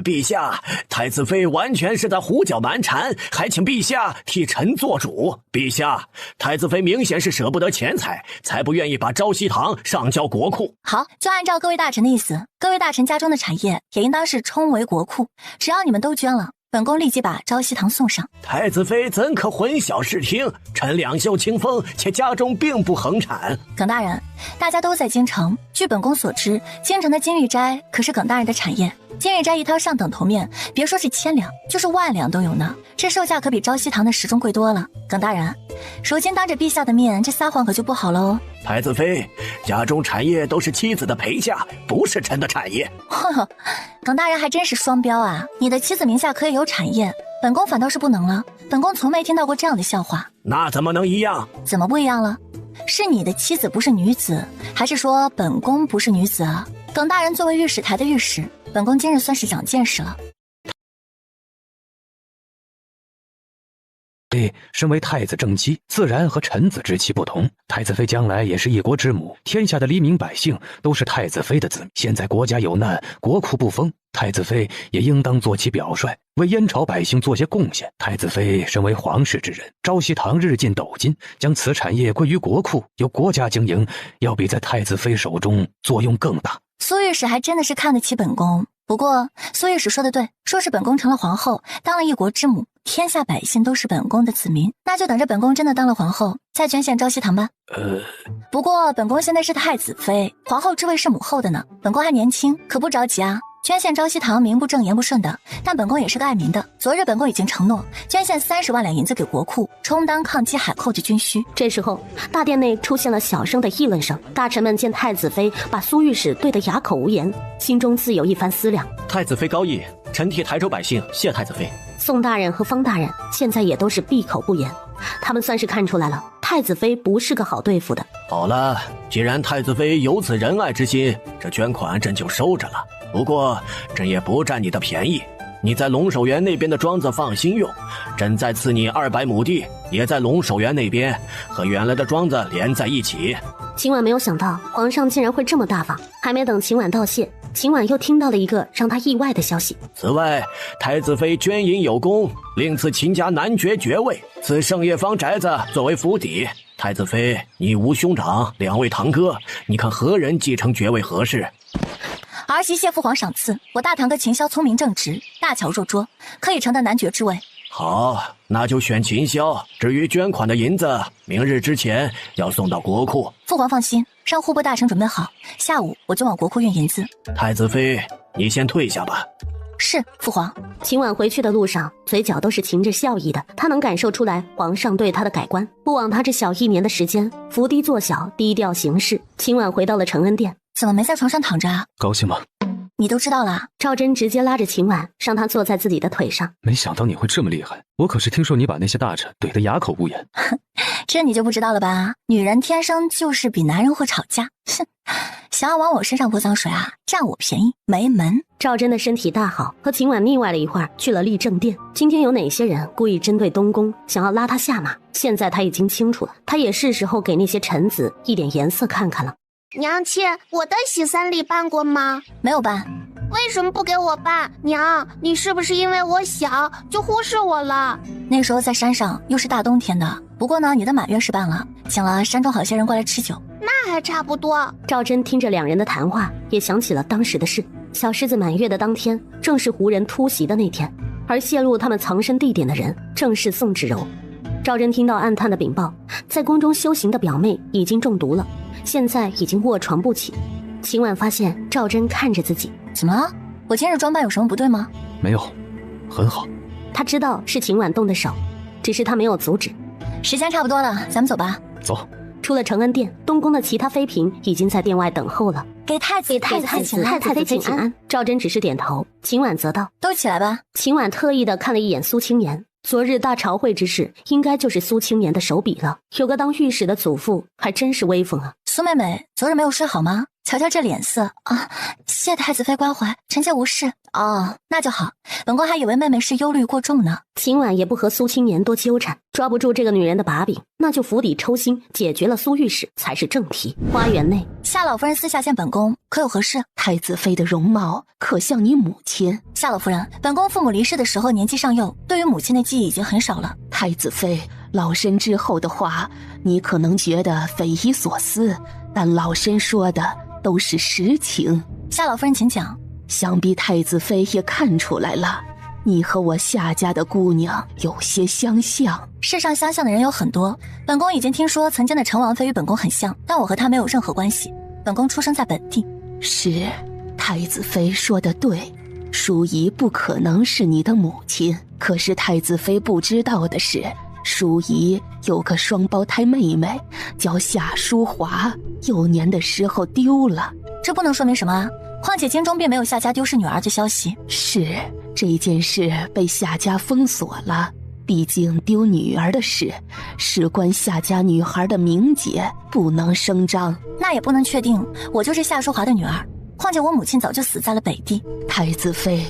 F: 陛下，太子妃完全是在胡搅蛮缠，还请陛下替臣做主。陛下，太子妃明显是舍不得钱财，才不愿意把昭熙堂上交国库。
A: 好，就按照各位大臣的意思，各位大臣家中的产业也应当是充为国库，只要你们都捐了，本宫立即把昭熙堂送上。
F: 太子妃怎可混淆视听？臣两袖清风，且家中并不横产。
A: 耿大人，大家都在京城，据本宫所知，京城的金玉斋可是耿大人的产业。金玉斋一套上等头面，别说是1000两，就是10000两都有呢。这售价可比昭熙堂的时钟贵多了。耿大人，如今当着陛下的面，这撒谎可就不好了哦。
F: 太子妃，家中产业都是妻子的陪嫁，不是臣的产业。
A: 呵呵，耿大人还真是双标啊！你的妻子名下可以有产业，本宫反倒是不能了。本宫从没听到过这样的笑话。
F: 那怎么能一样？
A: 怎么不一样了？是你的妻子不是女子，还是说本宫不是女子啊？耿大人作为御史台的御史，本宫今日算是长见识了。
D: 身为太子正妻，自然和臣子之妻不同。太子妃将来也是一国之母，天下的黎民百姓都是太子妃的子民。现在国家有难，国库不丰，太子妃也应当做其表率，为燕朝百姓做些贡献。太子妃身为皇室之人，昭熙堂日进斗金，将此产业归于国库，由国家经营，要比在太子妃手中作用更大。
A: 苏御史还真的是看得起本宫。不过苏御史说的对，说是本宫成了皇后，当了一国之母，天下百姓都是本宫的子民，那就等着本宫真的当了皇后再捐献昭熙堂吧。不过本宫现在是太子妃，皇后之位是母后的呢，本宫还年轻，可不着急啊。捐献昭熙堂名不正言不顺的，但本宫也是个爱民的。昨日本宫已经承诺捐献30万两银子给国库，充当抗击海寇之军需。
C: 这时候大殿内出现了小声的议论声，大臣们见太子妃把苏御史对得哑口无言，心中自有一番思量。
F: 太子妃高义，臣替台州百姓谢太子妃。
C: 宋大人和方大人现在也都是闭口不言，他们算是看出来了，太子妃不是个好对付的。
F: 好了，既然太子妃有此仁爱之心，这捐款朕就收着了。不过朕也不占你的便宜，你在龙首原那边的庄子放心用，朕再赐你200亩地，也在龙首原那边，和原来的庄子连在一起。
C: 秦婉没有想到皇上竟然会这么大方，还没等秦婉道谢，秦婉又听到了一个让她意外的消息。
F: 此外，太子妃捐银有功，另赐秦家男爵爵位，赐圣业坊宅子作为府邸。太子妃，你无兄长，2位堂哥，你看何人继承爵位合适？
A: 儿媳谢父皇赏赐，我大堂哥秦霄聪明正直，大巧若拙，可以承担男爵之位。
F: 好，那就选秦霄。至于捐款的银子，明日之前要送到国库。
A: 父皇放心，让户部大臣准备好，下午我就往国库运银子。
F: 太子妃，你先退下吧。
A: 是，父皇。
C: 秦婉回去的路上，嘴角都是噙着笑意的。她能感受出来皇上对她的改观。不枉她这小1年的时间，伏低做小，低调行事。秦婉回到了承恩殿，
A: 怎么没在床上躺着啊？
D: 高兴吗？
A: 你都知道了。
C: 赵真直接拉着秦婉，让她坐在自己的腿上。
D: 没想到你会这么厉害，我可是听说你把那些大臣怼得哑口无言。
A: 这你就不知道了吧？女人天生就是比男人会吵架。哼，想要往我身上泼脏水啊，占我便宜没门。
C: 赵真的身体大好，和秦婉腻歪了一会儿，去了立正殿。今天有哪些人故意针对东宫，想要拉他下马？现在他已经清楚了，他也是时候给那些臣子一点颜色看看了。
E: 娘亲，我的喜三礼办过吗？
A: 没有办。
E: 为什么不给我办？娘，你是不是因为我小就忽视我了？
A: 那时候在山上，又是大冬天的。不过呢，你的满月是办了，请了山中好些人过来吃酒。
E: 那还差不多。
C: 赵真听着2人的谈话，也想起了当时的事。小狮子满月的当天，正是胡人突袭的那天，而泄露他们藏身地点的人，正是宋芷柔。赵真听到暗探的禀报，在宫中修行的表妹已经中毒了，现在已经卧床不起。秦婉发现赵真看着自己，
A: 怎么了？我今日装扮有什么不对吗？
D: 没有，很好。
C: 他知道是秦婉动的手，只是他没有阻止。
A: 时间差不多了，咱们走吧。
D: 走。
C: 出了承恩殿，东宫的其他妃嫔已经在殿外等候了。
A: 给太子
C: 妃请安。赵真只是点头，秦婉则道：
A: 都起来吧。
C: 秦婉特意的看了一眼苏青年，昨日大朝会之事，应该就是苏青年的手笔了。有个当御史的祖父，还真是威风啊。
A: 苏妹妹，昨日没有睡好吗？瞧瞧这脸色啊！谢太子妃关怀，臣妾无事。哦，那就好。本宫还以为妹妹是忧虑过重呢。
C: 秦婉也不和苏青年多纠缠，抓不住这个女人的把柄，那就釜底抽薪，解决了苏御史才是正题。花园内，
A: 夏老夫人私下见本宫，可有何事？
B: 太子妃的容貌可像你母亲。
A: 夏老夫人，本宫父母离世的时候年纪尚幼，对于母亲的记忆已经很少了。
B: 太子妃老身之后的话，你可能觉得匪夷所思，但老身说的都是实情。
A: 夏老夫人请讲。
B: 想必太子妃也看出来了，你和我夏家的姑娘有些相像。
A: 世上相像的人有很多，本宫已经听说曾经的陈王妃与本宫很像，但我和她没有任何关系。本宫出生在本地。
B: 是，太子妃说的对，淑仪不可能是你的母亲。可是太子妃不知道的是，淑仪有个双胞胎妹妹，叫夏淑华，幼年的时候丢了。
A: 这不能说明什么啊，况且京中并没有夏家丢失女儿的消息。
B: 是，这件事被夏家封锁了，毕竟丢女儿的事事关夏家女孩的名节，不能声张。
A: 那也不能确定我就是夏淑华的女儿，况且我母亲早就死在了北地。
B: 太子妃，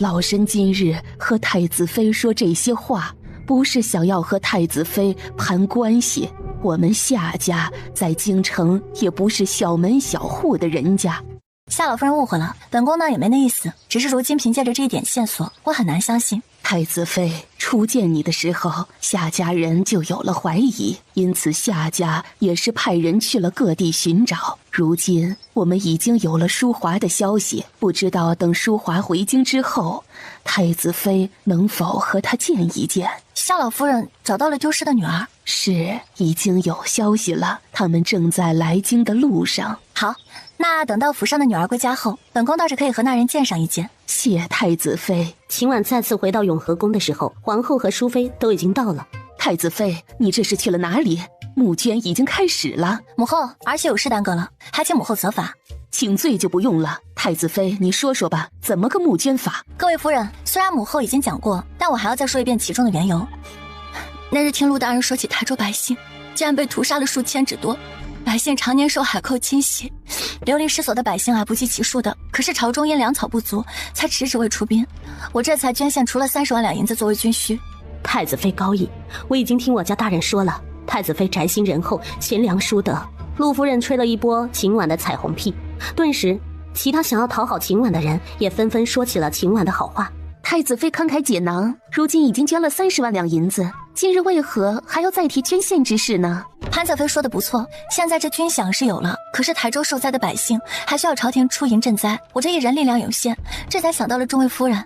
B: 老身今日和太子妃说这些话，不是想要和太子妃攀关系。我们夏家在京城也不是小门小户的人家。
A: 夏老夫人误会了，本宫呢也没那意思，只是如今凭借着这一点线索，我很难相信。
B: 太子妃初见你的时候，夏家人就有了怀疑，因此夏家也是派人去了各地寻找。如今我们已经有了淑华的消息，不知道等淑华回京之后，太子妃能否和她见一见。
A: 夏老夫人找到了丢失的女儿？
B: 是，已经有消息了，他们正在来京的路上。
A: 好，那等到府上的女儿归家后，本宫倒是可以和那人见上一见。
B: 谢太子妃。
C: 秦婉再次回到永和宫的时候，皇后和淑妃都已经到了。
B: 太子妃，你这是去了哪里？募捐已经开始了。
A: 母后，儿媳有事耽搁了，还请母后责罚。
B: 请罪就不用了。太子妃，你说说吧，怎么个募捐法？
A: 各位夫人，虽然母后已经讲过，但我还要再说一遍其中的缘由。那日听陆大人说起台州百姓竟然被屠杀了数千之多，百姓常年受海寇侵袭，流离失所的百姓啊，不计其数的。可是朝中因粮草不足，才迟迟未出兵。我这才捐献除了30万两银子作为军需。
C: 太子妃高义，我已经听我家大人说了，太子妃宅心仁厚，贤良淑德。陆夫人吹了一波秦婉的彩虹屁，顿时其他想要讨好秦婉的人也纷纷说起了秦婉的好话。
B: 太子妃慷慨解囊，如今已经捐了30万两银子，今日为何还要再提捐献之事呢？
A: 潘侧妃说的不错，现在这军饷是有了，可是台州受灾的百姓还需要朝廷出银赈灾，我这一人力量有限，这才想到了众位夫人。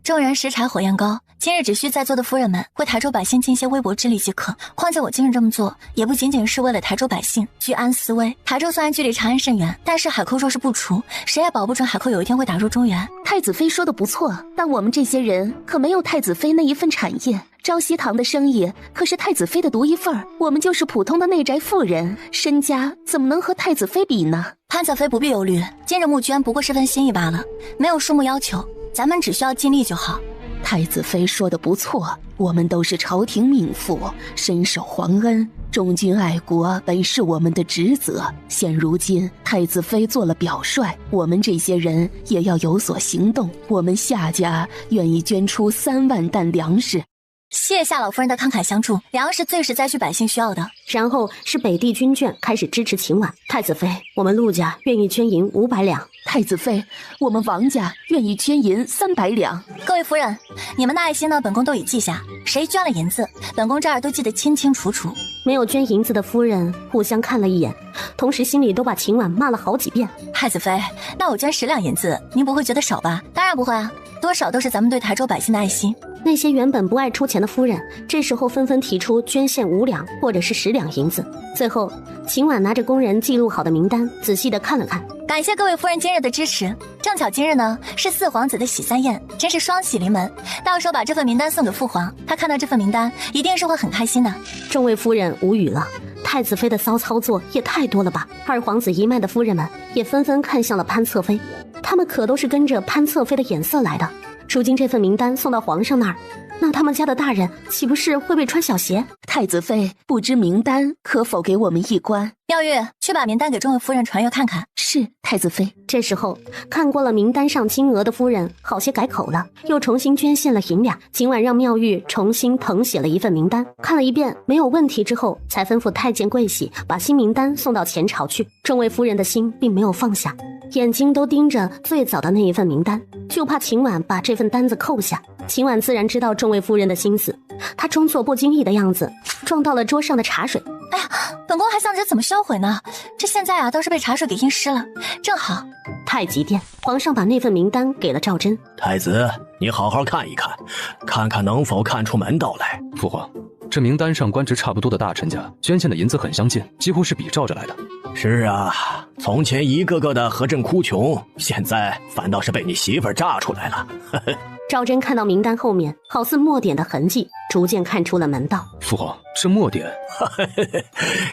A: 众人拾柴火焰高，今日只需在座的夫人们为台州百姓尽些微薄之力即可。况且我今日这么做，也不仅仅是为了台州百姓居安思危。台州虽然距离长安甚远，但是海寇若是不除，谁也保不准海寇有一天会打入中原。
B: 太子妃说的不错，但我们这些人可没有太子妃那一份产业。朝夕堂的生意可是太子妃的独一份儿，我们就是普通的内宅妇人，身家怎么能和太子妃比呢？
A: 潘侧妃不必忧虑，今日募捐不过是份心意罢了，没有数目要求，咱们只需要尽力就好。
B: 太子妃说的不错，我们都是朝廷命妇，深受皇恩，忠君爱国本是我们的职责。现如今太子妃做了表率，我们这些人也要有所行动。我们夏家愿意捐出3万担粮食。
A: 谢夏老夫人的慷慨相助，粮食最是灾区百姓需要的。
C: 然后是北地军眷开始支持秦婉。太子妃，我们陆家愿意捐银500两。
B: 太子妃，我们王家愿意捐银300两。
A: 各位夫人，你们的爱心呢，本宫都已记下，谁捐了银子，本宫这儿都记得清清楚楚。
C: 没有捐银子的夫人互相看了一眼，同时心里都把秦婉骂了好几遍。
A: 太子妃，那我捐10两银子，您不会觉得少吧？当然不会啊，多少都是咱们对台州百姓的爱心。
C: 那些原本不爱出钱的夫人，这时候纷纷提出捐献5两或者是10两银子。最后，秦婉拿着工人记录好的名单，仔细的看了看。
A: 感谢各位夫人今日的支持，正巧今日呢是4皇子的喜3宴，真是双喜临门。到时候把这份名单送给父皇，他看到这份名单一定是会很开心的。
C: 众位夫人无语了，太子妃的骚操作也太多了吧。2皇子一脉的夫人们也纷纷看向了潘侧妃，他们可都是跟着潘侧妃的眼色来的。如今这份名单送到皇上那儿，那他们家的大人岂不是会被穿小鞋？
B: 太子妃，不知名单可否给我们一观？
A: 妙玉，去把名单给众位夫人传阅看看。
B: 是，太子妃。
C: 这时候，看过了名单上金额的夫人好些改口了，又重新捐献了银两。今晚让妙玉重新誊写了一份名单，看了一遍没有问题之后，才吩咐太监桂喜把新名单送到前朝去。众位夫人的心并没有放下，眼睛都盯着最早的那一份名单，就怕秦婉把这份单子扣下。秦婉自然知道众位夫人的心思，她装作不经意的样子，撞到了桌上的茶水。
A: 哎呀，本宫还想着怎么销毁呢，这现在啊倒是被茶水给阴湿了，正好。
C: 太极殿，皇上把那份名单给了赵祯。
F: 太子，你好好看一看，看看能否看出门道来。
D: 父皇，这名单上官职差不多的大臣家捐献的银子很相近，几乎是比照着来的。
F: 是啊，从前一个个的和朕哭穷，现在反倒是被你媳妇儿炸出来了。
C: 赵祯看到名单后面好似墨点的痕迹，逐渐看出了门道。
D: 父皇，这墨点……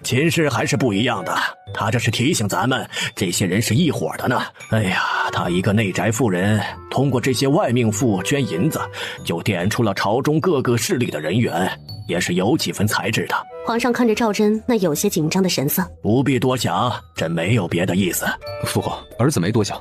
F: 秦氏还是不一样的，他这是提醒咱们这些人是一伙的呢。哎呀，他一个内宅妇人，通过这些外命妇捐银子，就点出了朝中各个势力的人员，也是有几分才智的。
C: 皇上看着赵祯那有些紧张的神色，
F: 不必多想，朕没有别的意思。
D: 父皇，儿子没多想。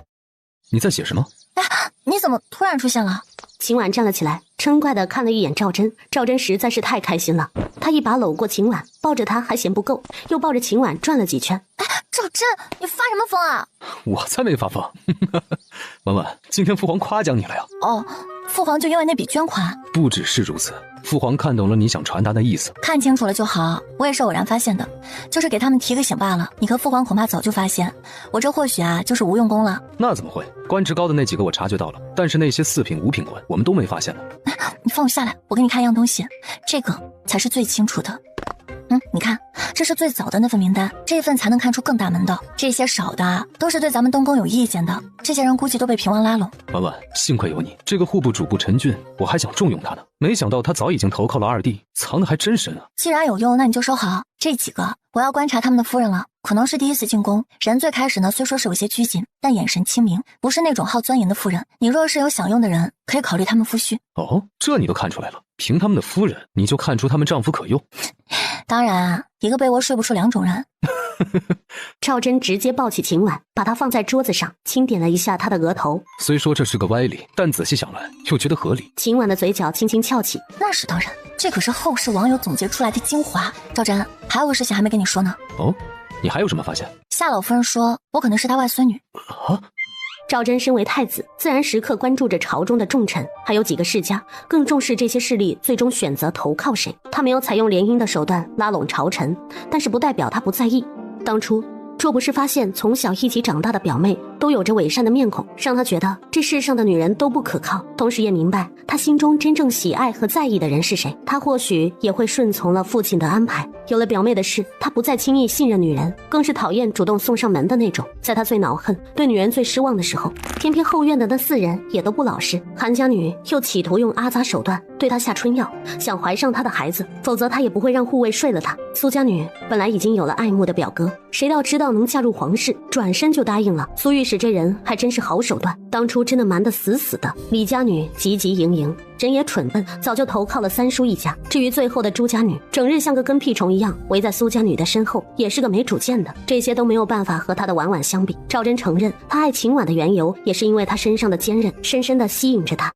D: 你在写什么？
A: 哎，你怎么突然出现了？
C: 秦婉站了起来，嗔怪地看了一眼赵祯。赵祯实在是太开心了，他一把搂过秦婉，抱着她还嫌不够，又抱着秦婉转了几圈。
A: 哎，赵祯，你发什么疯啊？
D: 我才没发疯。婉婉，今天父皇夸奖你了呀。
A: 哦，父皇就因为那笔捐款？
D: 不只是如此，父皇看懂了你想传达的意思。
A: 看清楚了就好，我也是偶然发现的，就是给他们提个醒罢了。你和父皇恐怕早就发现，我这或许啊就是无用功了。
D: 那怎么会？官职高的那几个我察觉到了，但是那些4品5品官我们都没发现呢。
A: 你放我下来，我给你看一样东西，这个才是最清楚的。你看，这是最早的那份名单，这份才能看出更大门道。这些少的都是对咱们东宫有意见的，这些人估计都被平王拉拢。
D: 婉婉，幸亏有你，这个户部主簿陈俊，我还想重用他呢，没想到他早已经投靠了二弟，藏得还真深啊。
A: 既然有用，那你就收好。这几个我要观察他们的夫人了，可能是第一次进宫，人最开始呢虽说是有些拘谨，但眼神清明，不是那种好钻营的妇人。你若是有想用的人，可以考虑他们夫婿。
D: 哦，这你都看出来了，凭他们的夫人，你就看出他们丈夫可用。
A: 当然，一个被窝睡不出两种人。
C: 赵真直接抱起秦婉，把她放在桌子上，轻点了一下她的额头。
D: 虽说这是个歪理，但仔细想来又觉得合理。
C: 秦婉的嘴角轻轻翘起。
A: 那是当然，这可是后世网友总结出来的精华。赵真，还有个事情还没跟你说呢。
D: 哦，你还有什么发现？
A: 夏老夫人说我可能是她外孙女。
D: 啊？
C: 赵真身为太子，自然时刻关注着朝中的重臣，还有几个世家，更重视这些势力最终选择投靠谁。他没有采用联姻的手段拉拢朝臣，但是不代表他不在意。当初若不是发现从小一起长大的表妹都有着伪善的面孔，让他觉得这世上的女人都不可靠，同时也明白他心中真正喜爱和在意的人是谁，他或许也会顺从了父亲的安排。有了表妹的事，他不再轻易信任女人，更是讨厌主动送上门的那种。在他最恼恨、对女人最失望的时候，偏偏后院的那4人也都不老实。韩家女又企图用阿杂手段对他下春药，想怀上他的孩子，否则他也不会让护卫睡了他。苏家女本来已经有了爱慕的表哥，谁料知道能嫁入皇室，转身就答应了。苏御史这人还真是好手段，当初真的瞒得死死的。李家女汲汲营营，人也蠢笨，早就投靠了三叔一家。至于最后的朱家女，整日像个跟屁虫一样围在苏家女的身后，也是个没主见的。这些都没有办法和她的婉婉相比。赵真承认，她爱秦婉的缘由，也是因为她身上的坚韧，深深地吸引着她。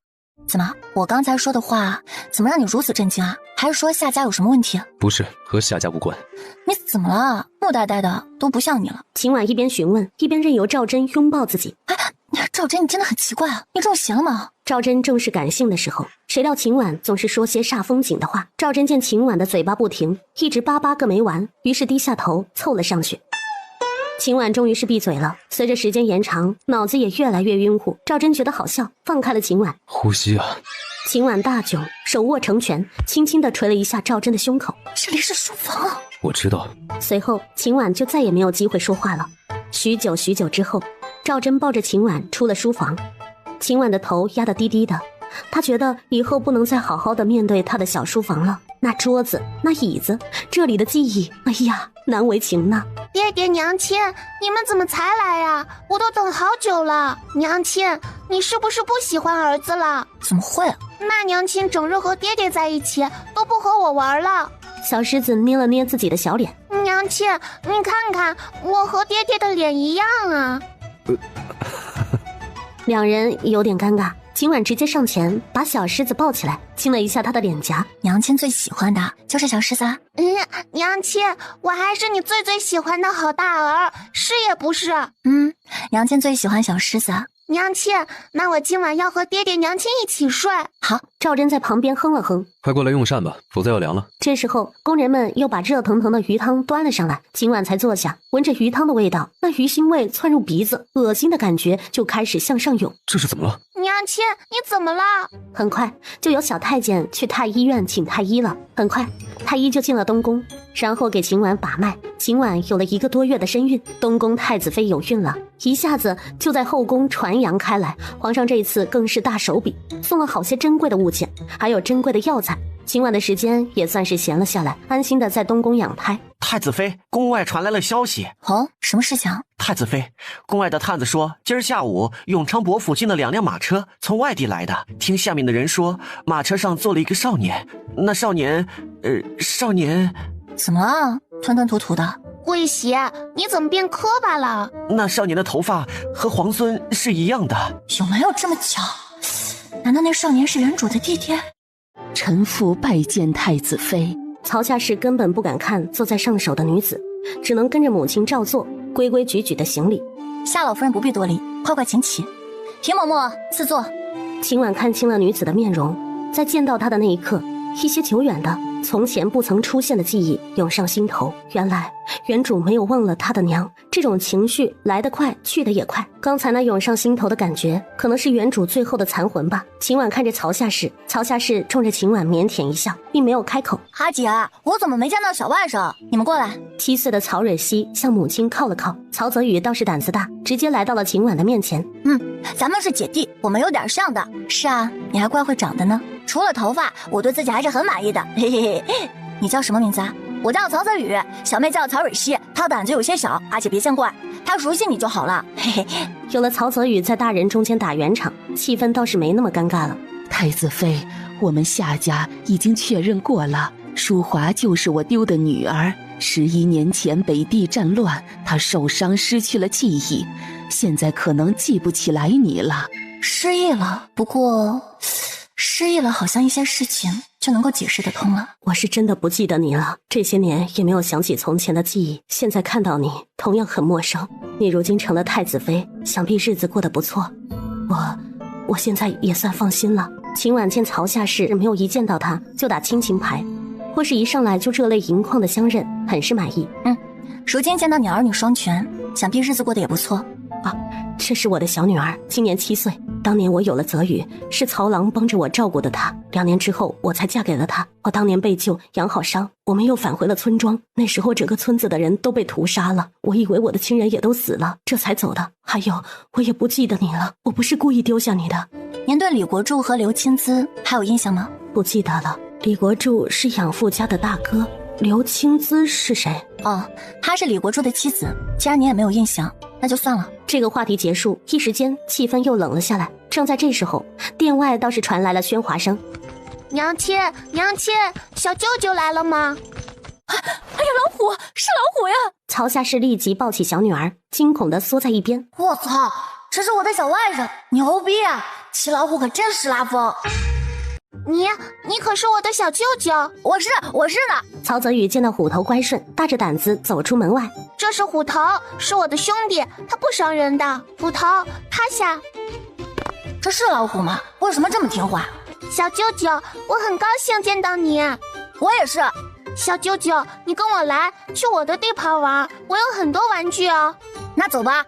A: 怎么，我刚才说的话怎么让你如此震惊啊？还是说夏家有什么问题？
D: 不是，和夏家无关。
A: 你怎么了？木呆呆的，都不像你了。
C: 秦婉一边询问，一边任由赵真拥抱自己。
A: 赵真，你真的很奇怪啊！你中邪了吗？
C: 赵真正是感性的时候，谁料秦婉总是说些煞风景的话。赵真见秦婉的嘴巴不停，一直叭叭个没完，于是低下头凑了上去。秦婉终于是闭嘴了，随着时间延长，脑子也越来越晕乎。赵真觉得好笑，放开了秦婉。
D: 呼吸啊！
C: 秦婉大窘，手握成拳，轻轻地捶了一下赵真的胸口。
A: 这里是书房啊！
D: 我知道。
C: 随后，秦婉就再也没有机会说话了。许久之后，赵真抱着秦婉出了书房，秦婉的头压得低低的，她觉得以后不能再好好的面对她的小书房了。那桌子，那椅子，这里的记忆，哎呀，难为情呐！
E: 爹爹娘亲，你们怎么才来呀？我都等好久了。娘亲，你是不是不喜欢儿子了？
A: 怎么会？
E: 那娘亲整日和爹爹在一起，都不和我玩了。
C: 小狮子捏了捏自己的小脸，
E: 娘亲，你看看，我和爹爹的脸一样啊。
C: 两人有点尴尬。秦婉直接上前把小狮子抱起来，亲了一下他的脸颊。
A: 娘亲最喜欢的就是小狮子啊。
E: 娘亲，我还是你最喜欢的好大儿，是也不是？
A: 娘亲最喜欢小狮子。
E: 娘亲，那我今晚要和爹爹娘亲一起睡。
C: 好，赵真在旁边哼了哼。
D: 快过来用膳吧，否则要凉了。
C: 这时候，工人们又把热腾腾的鱼汤端了上来，秦婉才坐下，闻着鱼汤的味道，那鱼腥味窜入鼻子，恶心的感觉就开始向上涌。
D: 这是怎么了？
E: 娘亲，你怎么了？
C: 很快就有小太监去太医院请太医了。很快，太医就进了东宫，然后给秦婉把脉。秦婉有了1个多月的身孕，东宫太子妃有孕了，一下子就在后宫传扬开来。皇上这一次更是大手笔，送了好些珍贵的物件，还有珍贵的药材。秦婉的时间也算是闲了下来，安心的在东宫养胎。
F: 太子妃，宫外传来了消息。
A: 哦，什么事情？
F: 太子妃，宫外的探子说，今儿下午永昌伯府进了2辆马车，从外地来的。听下面的人说，马车上坐了一个少年，那少年
A: 怎么了？吞吞吐吐的。
E: 桂喜，你怎么变磕巴了？
F: 那少年的头发和皇孙是一样的。
A: 有没有这么巧？难道那少年是原主的弟弟？
B: 臣妇拜见太子妃。
C: 曹夏氏根本不敢看坐在上首的女子，只能跟着母亲照做，规规矩矩的行礼。
A: 夏老夫人不必多礼，快快请起。田嬷嬷赐座。
C: 秦婉看清了女子的面容，在见到她的那一刻，一些久远的从前不曾出现的记忆涌上心头。原来原主没有忘了她的娘，这种情绪来得快，去得也快。刚才那涌上心头的感觉，可能是原主最后的残魂吧。秦婉看着曹夏氏，曹夏氏冲着秦婉腼腆一笑，并没有开口。
A: 阿姐，我怎么没见到小外甥？你们过来。
C: 7岁的曹蕊熙向母亲靠了靠，曹泽宇倒是胆子大，直接来到了秦婉的面前。
A: 咱们是姐弟，我们有点像的。是啊，你还怪会长的呢。除了头发，我对自己还是很满意的。嘿嘿嘿。你叫什么名字啊？我叫曹泽宇，小妹叫曹蕊熙。她胆子有些小，阿姐别见怪，她熟悉你就好了。嘿嘿。
C: 有了曹泽宇在大人中间打圆场，气氛倒是没那么尴尬了。
B: 太子妃，我们夏家已经确认过了，淑华就是我丢的女儿，11年前北地战乱，她受伤失去了记忆，现在可能记不起来你了。
A: 失忆了，不过失忆了好像一些事情就能够解释得通了。
C: 我是真的不记得你了，这些年也没有想起从前的记忆，现在看到你同样很陌生。你如今成了太子妃，想必日子过得不错。我现在也算放心了。秦婉见曹夏氏没有一见到他就打亲情牌，或是一上来就热泪盈眶的相认，很是满意。
A: 如今见到你儿女双全，想必日子过得也不错。
C: 这是我的小女儿，今年7岁。当年我有了泽宇，是曹郎帮着我照顾的她。2年之后，我才嫁给了他。我当年被救，养好伤，我们又返回了村庄。那时候整个村子的人都被屠杀了，我以为我的亲人也都死了，这才走的。还有，我也不记得你了，我不是故意丢下你的。
A: 您对李国柱和刘青姿还有印象吗？
C: 不记得了。李国柱是养父家的大哥，刘青姿是谁？
A: 她是李国柱的妻子。既然你也没有印象，那就算了。
C: 这个话题结束，一时间气氛又冷了下来。正在这时候，殿外倒是传来了喧哗声。
E: 娘亲，娘亲，小舅舅来了吗？
A: 哎呀，老虎，是老虎呀！
C: 曹夏氏立即抱起小女儿，惊恐地缩在一边。
A: 我操，这是我的小外甥，牛逼啊！骑老虎可真是拉风。
E: 你可是我的小舅舅。
A: 我是的。
C: 曹泽宇见到虎头乖顺，大着胆子走出门外。
E: 这是虎头，是我的兄弟，他不伤人的。虎头，趴下。
A: 这是老虎吗？为什么这么听话？
E: 小舅舅，我很高兴见到你。
A: 我也是。
E: 小舅舅，你跟我来，去我的地盘玩，我有很多玩具哦。
A: 那走吧。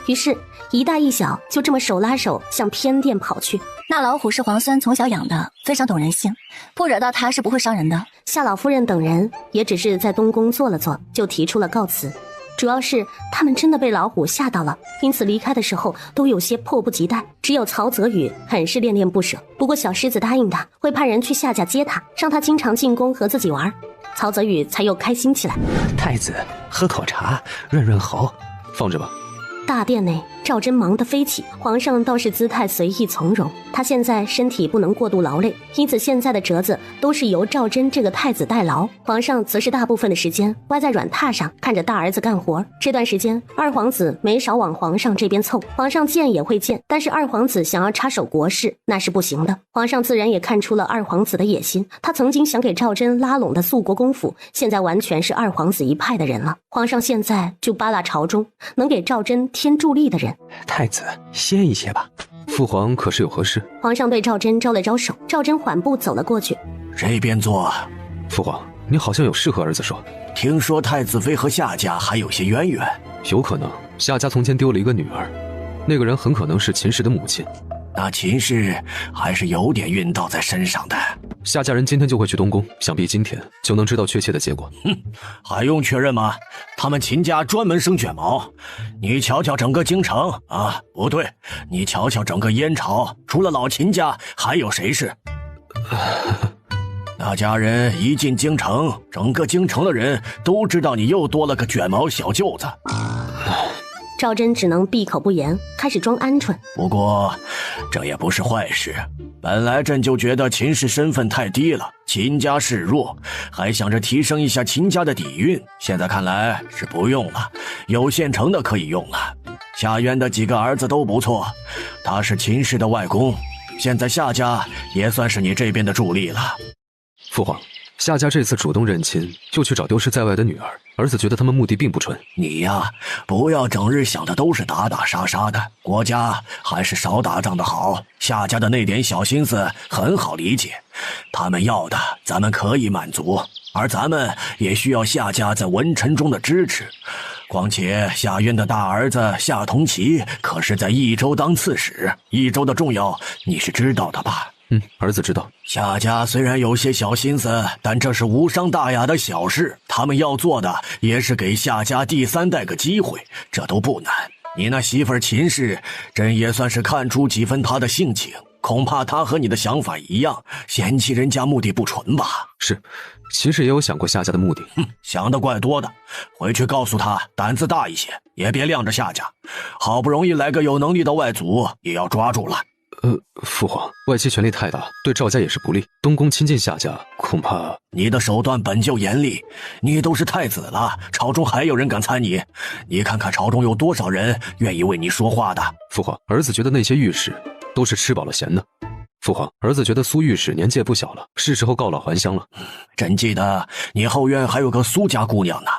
C: 于是，一大一小就这么手拉手向偏殿跑去。
A: 那老虎是皇孙从小养的，非常懂人性，不惹到他是不会伤人的。
C: 夏老夫人等人也只是在东宫坐了坐，就提出了告辞。主要是他们真的被老虎吓到了，因此离开的时候都有些迫不及待。只有曹泽宇很是恋恋不舍，不过小狮子答应他会派人去夏家接他，让他经常进宫和自己玩。曹泽宇才又开心起来。
G: 太子，喝口茶润润喉。
D: 放着吧。
C: 大殿内，赵祯忙得飞起，皇上倒是姿态随意从容。他现在身体不能过度劳累，因此现在的折子都是由赵祯这个太子代劳，皇上则是大部分的时间歪在软榻上看着大儿子干活。这段时间，二皇子没少往皇上这边凑，皇上见也会见，但是二皇子想要插手国事那是不行的。皇上自然也看出了二皇子的野心，他曾经想给赵祯拉拢的肃国公府，现在完全是二皇子一派的人了。皇上现在就扒拉朝中能给赵祯添助力的人。
G: 太子，歇一歇吧。
D: 父皇可是有何事？
C: 皇上对赵祯招了招手，赵祯缓步走了过去。
F: 这边坐。
D: 父皇，你好像有事和儿子说。
F: 听说太子妃和夏家还有些渊源。
D: 有可能，夏家从前丢了一个女儿，那个人很可能是秦氏的母亲。
F: 那秦氏还是有点运道在身上的。
D: 夏家人今天就会去东宫，想必今天就能知道确切的结果。
F: 还用确认吗？他们秦家专门生卷毛，你瞧瞧整个京城啊，不对，你瞧瞧整个燕朝，除了老秦家，还有谁是？那家人一进京城，整个京城的人都知道你又多了个卷毛小舅子。
C: 赵祯只能闭口不言，开始装鹌鹑。
F: 不过，这也不是坏事。本来朕就觉得秦氏身份太低了，秦家势弱，还想着提升一下秦家的底蕴。现在看来是不用了，有现成的可以用了。夏渊的几个儿子都不错，他是秦氏的外公，现在夏家也算是你这边的助力了。
D: 父皇，夏家这次主动认亲，就去找丢失在外的女儿。儿子觉得他们目的并不纯。
F: 你呀，不要整日想的都是打打杀杀的，国家还是少打仗的好。夏家的那点小心思很好理解，他们要的咱们可以满足，而咱们也需要夏家在文臣中的支持。况且夏渊的大儿子夏同齐可是在益州当刺史，益州的重要你是知道的吧？
D: 儿子知道。
F: 夏家虽然有些小心思，但这是无伤大雅的小事，他们要做的也是给夏家第3代个机会，这都不难。你那媳妇儿秦氏，朕也算是看出几分她的性情，恐怕她和你的想法一样，嫌弃人家目的不纯吧？
D: 是，秦氏也有想过夏家的目的。
F: 想得怪多的，回去告诉他胆子大一些，也别晾着夏家。好不容易来个有能力的外祖，也要抓住了。
D: 父皇，外戚权力太大，对赵家也是不利。东宫亲近夏家，恐怕……
F: 你的手段本就严厉，你都是太子了，朝中还有人敢参你？你看看朝中有多少人愿意为你说话的？
D: 父皇，儿子觉得那些御史都是吃饱了闲的。父皇，儿子觉得苏御史年纪也不小了，是时候告老还乡了。
F: 朕记得你后院还有个苏家姑娘呢，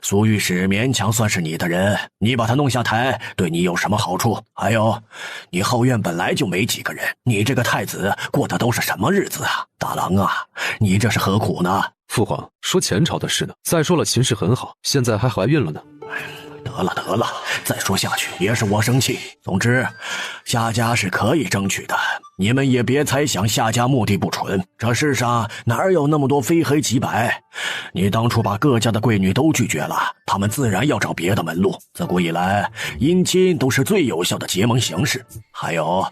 F: 苏御史勉强算是你的人，你把她弄下台，对你有什么好处？还有，你后院本来就没几个人，你这个太子过的都是什么日子啊？大郎啊，你这是何苦呢？
D: 父皇，说前朝的事呢。再说了，秦氏很好，现在还怀孕了呢。
F: 得了，再说下去也是我生气。总之，夏家是可以争取的，你们也别猜想夏家目的不纯。这世上哪有那么多非黑即白？你当初把各家的贵女都拒绝了，他们自然要找别的门路。自古以来，姻亲都是最有效的结盟形式。还有，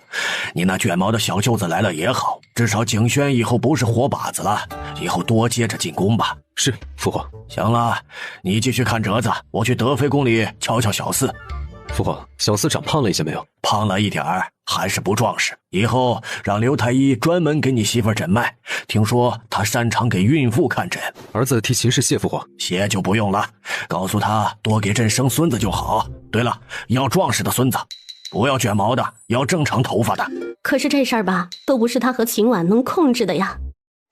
F: 你那卷毛的小舅子来了也好，至少景轩以后不是活靶子了，以后多接着进宫吧。
D: 是，父皇。
F: 行了，你继续看折子，我去德妃宫里瞧瞧小四。
D: 父皇，小四长胖了一些没有？
F: 胖了一点儿，还是不壮实。以后让刘太医专门给你媳妇诊脉，听说他擅长给孕妇看诊。
D: 儿子替秦氏谢父皇。
F: 谢就不用了，告诉他多给朕生孙子就好。对了，要壮实的孙子，不要卷毛的，要正常头发的。
C: 可是这事儿吧，都不是他和秦婉能控制的呀。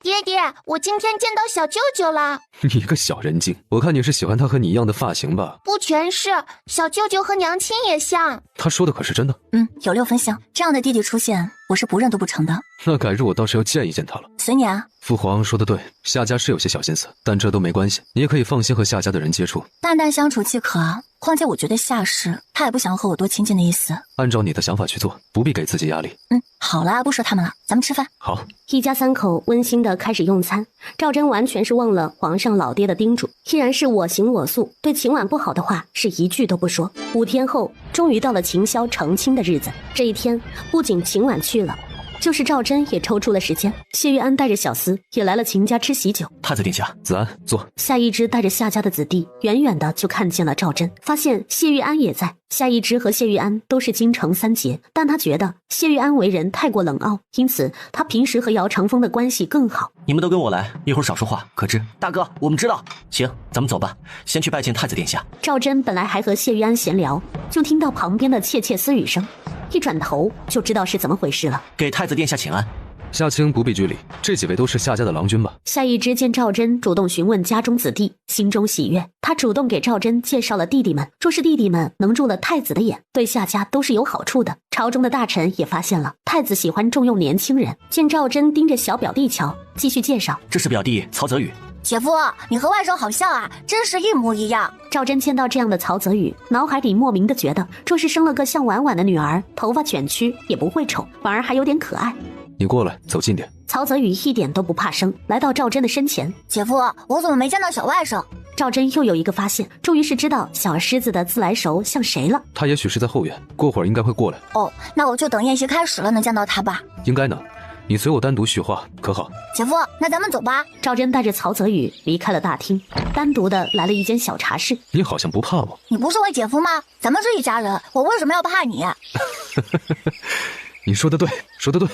E: 爹爹，我今天见到小舅舅了。
D: 你个小人精，我看你是喜欢他和你一样的发型吧？
E: 不全是，小舅舅和娘亲也像。
D: 他说的可是真的？
A: 有6分像。这样的弟弟出现，我是不认都不成的。
D: 那改日我倒是要见一见他了。
A: 随你啊。
D: 父皇说的对，夏家是有些小心思，但这都没关系，你也可以放心和夏家的人接触，
A: 淡淡相处即可啊。况且我觉得夏氏他也不想和我多亲近的意思。
D: 按照你的想法去做，不必给自己压力。
A: 好啦，不说他们了，咱们吃饭。
D: 好。
C: 一家3口温馨的开始用餐。赵祯完全是忘了皇上老爹的叮嘱，依然是我行我素，对秦婉不好的话是一句都不说。5天后，终于到了秦霄成亲的日子。这一天，不仅秦婉去了，就是赵祯也抽出了时间。谢玉安带着小厮也来了秦家吃喜酒。
F: 太子殿下，
D: 子安坐。
C: 夏一之带着夏家的子弟，远远的就看见了赵祯，发现谢玉安也在。夏一之和谢玉安都是京城3杰，但他觉得谢玉安为人太过冷傲，因此他平时和姚长风的关系更好。
H: 你们都跟我来，一会儿少说话，可知？大哥，我们知道。行，咱们走吧，先去拜见太子殿下。
C: 赵祯本来还和谢玉安闲聊，就听到旁边的窃窃私语声，一转头就知道是怎么回事了。
H: 给太子殿下请安。
D: 夏青不必拘礼，这几位都是夏家的郎君吧？
C: 夏一之见赵祯主动询问家中子弟，心中喜悦。他主动给赵祯介绍了弟弟们，若是弟弟们能入了太子的眼，对夏家都是有好处的。朝中的大臣也发现了太子喜欢重用年轻人，见赵祯盯着小表弟瞧，继续介绍：
H: 这是表弟曹泽宇。
A: 姐夫，你和外甥好像啊，真是一模一样。
C: 赵祯见到这样的曹泽宇，脑海里莫名的觉得，若是生了个像婉婉的女儿，头发卷曲也不会丑，反而还有点可爱。
D: 你过来，走近点。
C: 曹泽宇一点都不怕生，来到赵祯的身前。
A: 姐夫，我怎么没见到小外甥？
C: 赵祯又有一个发现，终于是知道小狮子的自来熟像谁了。
D: 他也许是在后院，过会儿应该会过来。
A: 哦，那我就等宴席开始了能见到他吧。
D: 应该能，你随我单独叙话，可好？
A: 姐夫，那咱们走吧。
C: 赵祯带着曹泽宇离开了大厅，单独的来了一间小茶室。
D: 你好像不怕我。
A: 你不是我姐夫吗？咱们是一家人，我为什么要怕你？
D: 你说的对，说的对。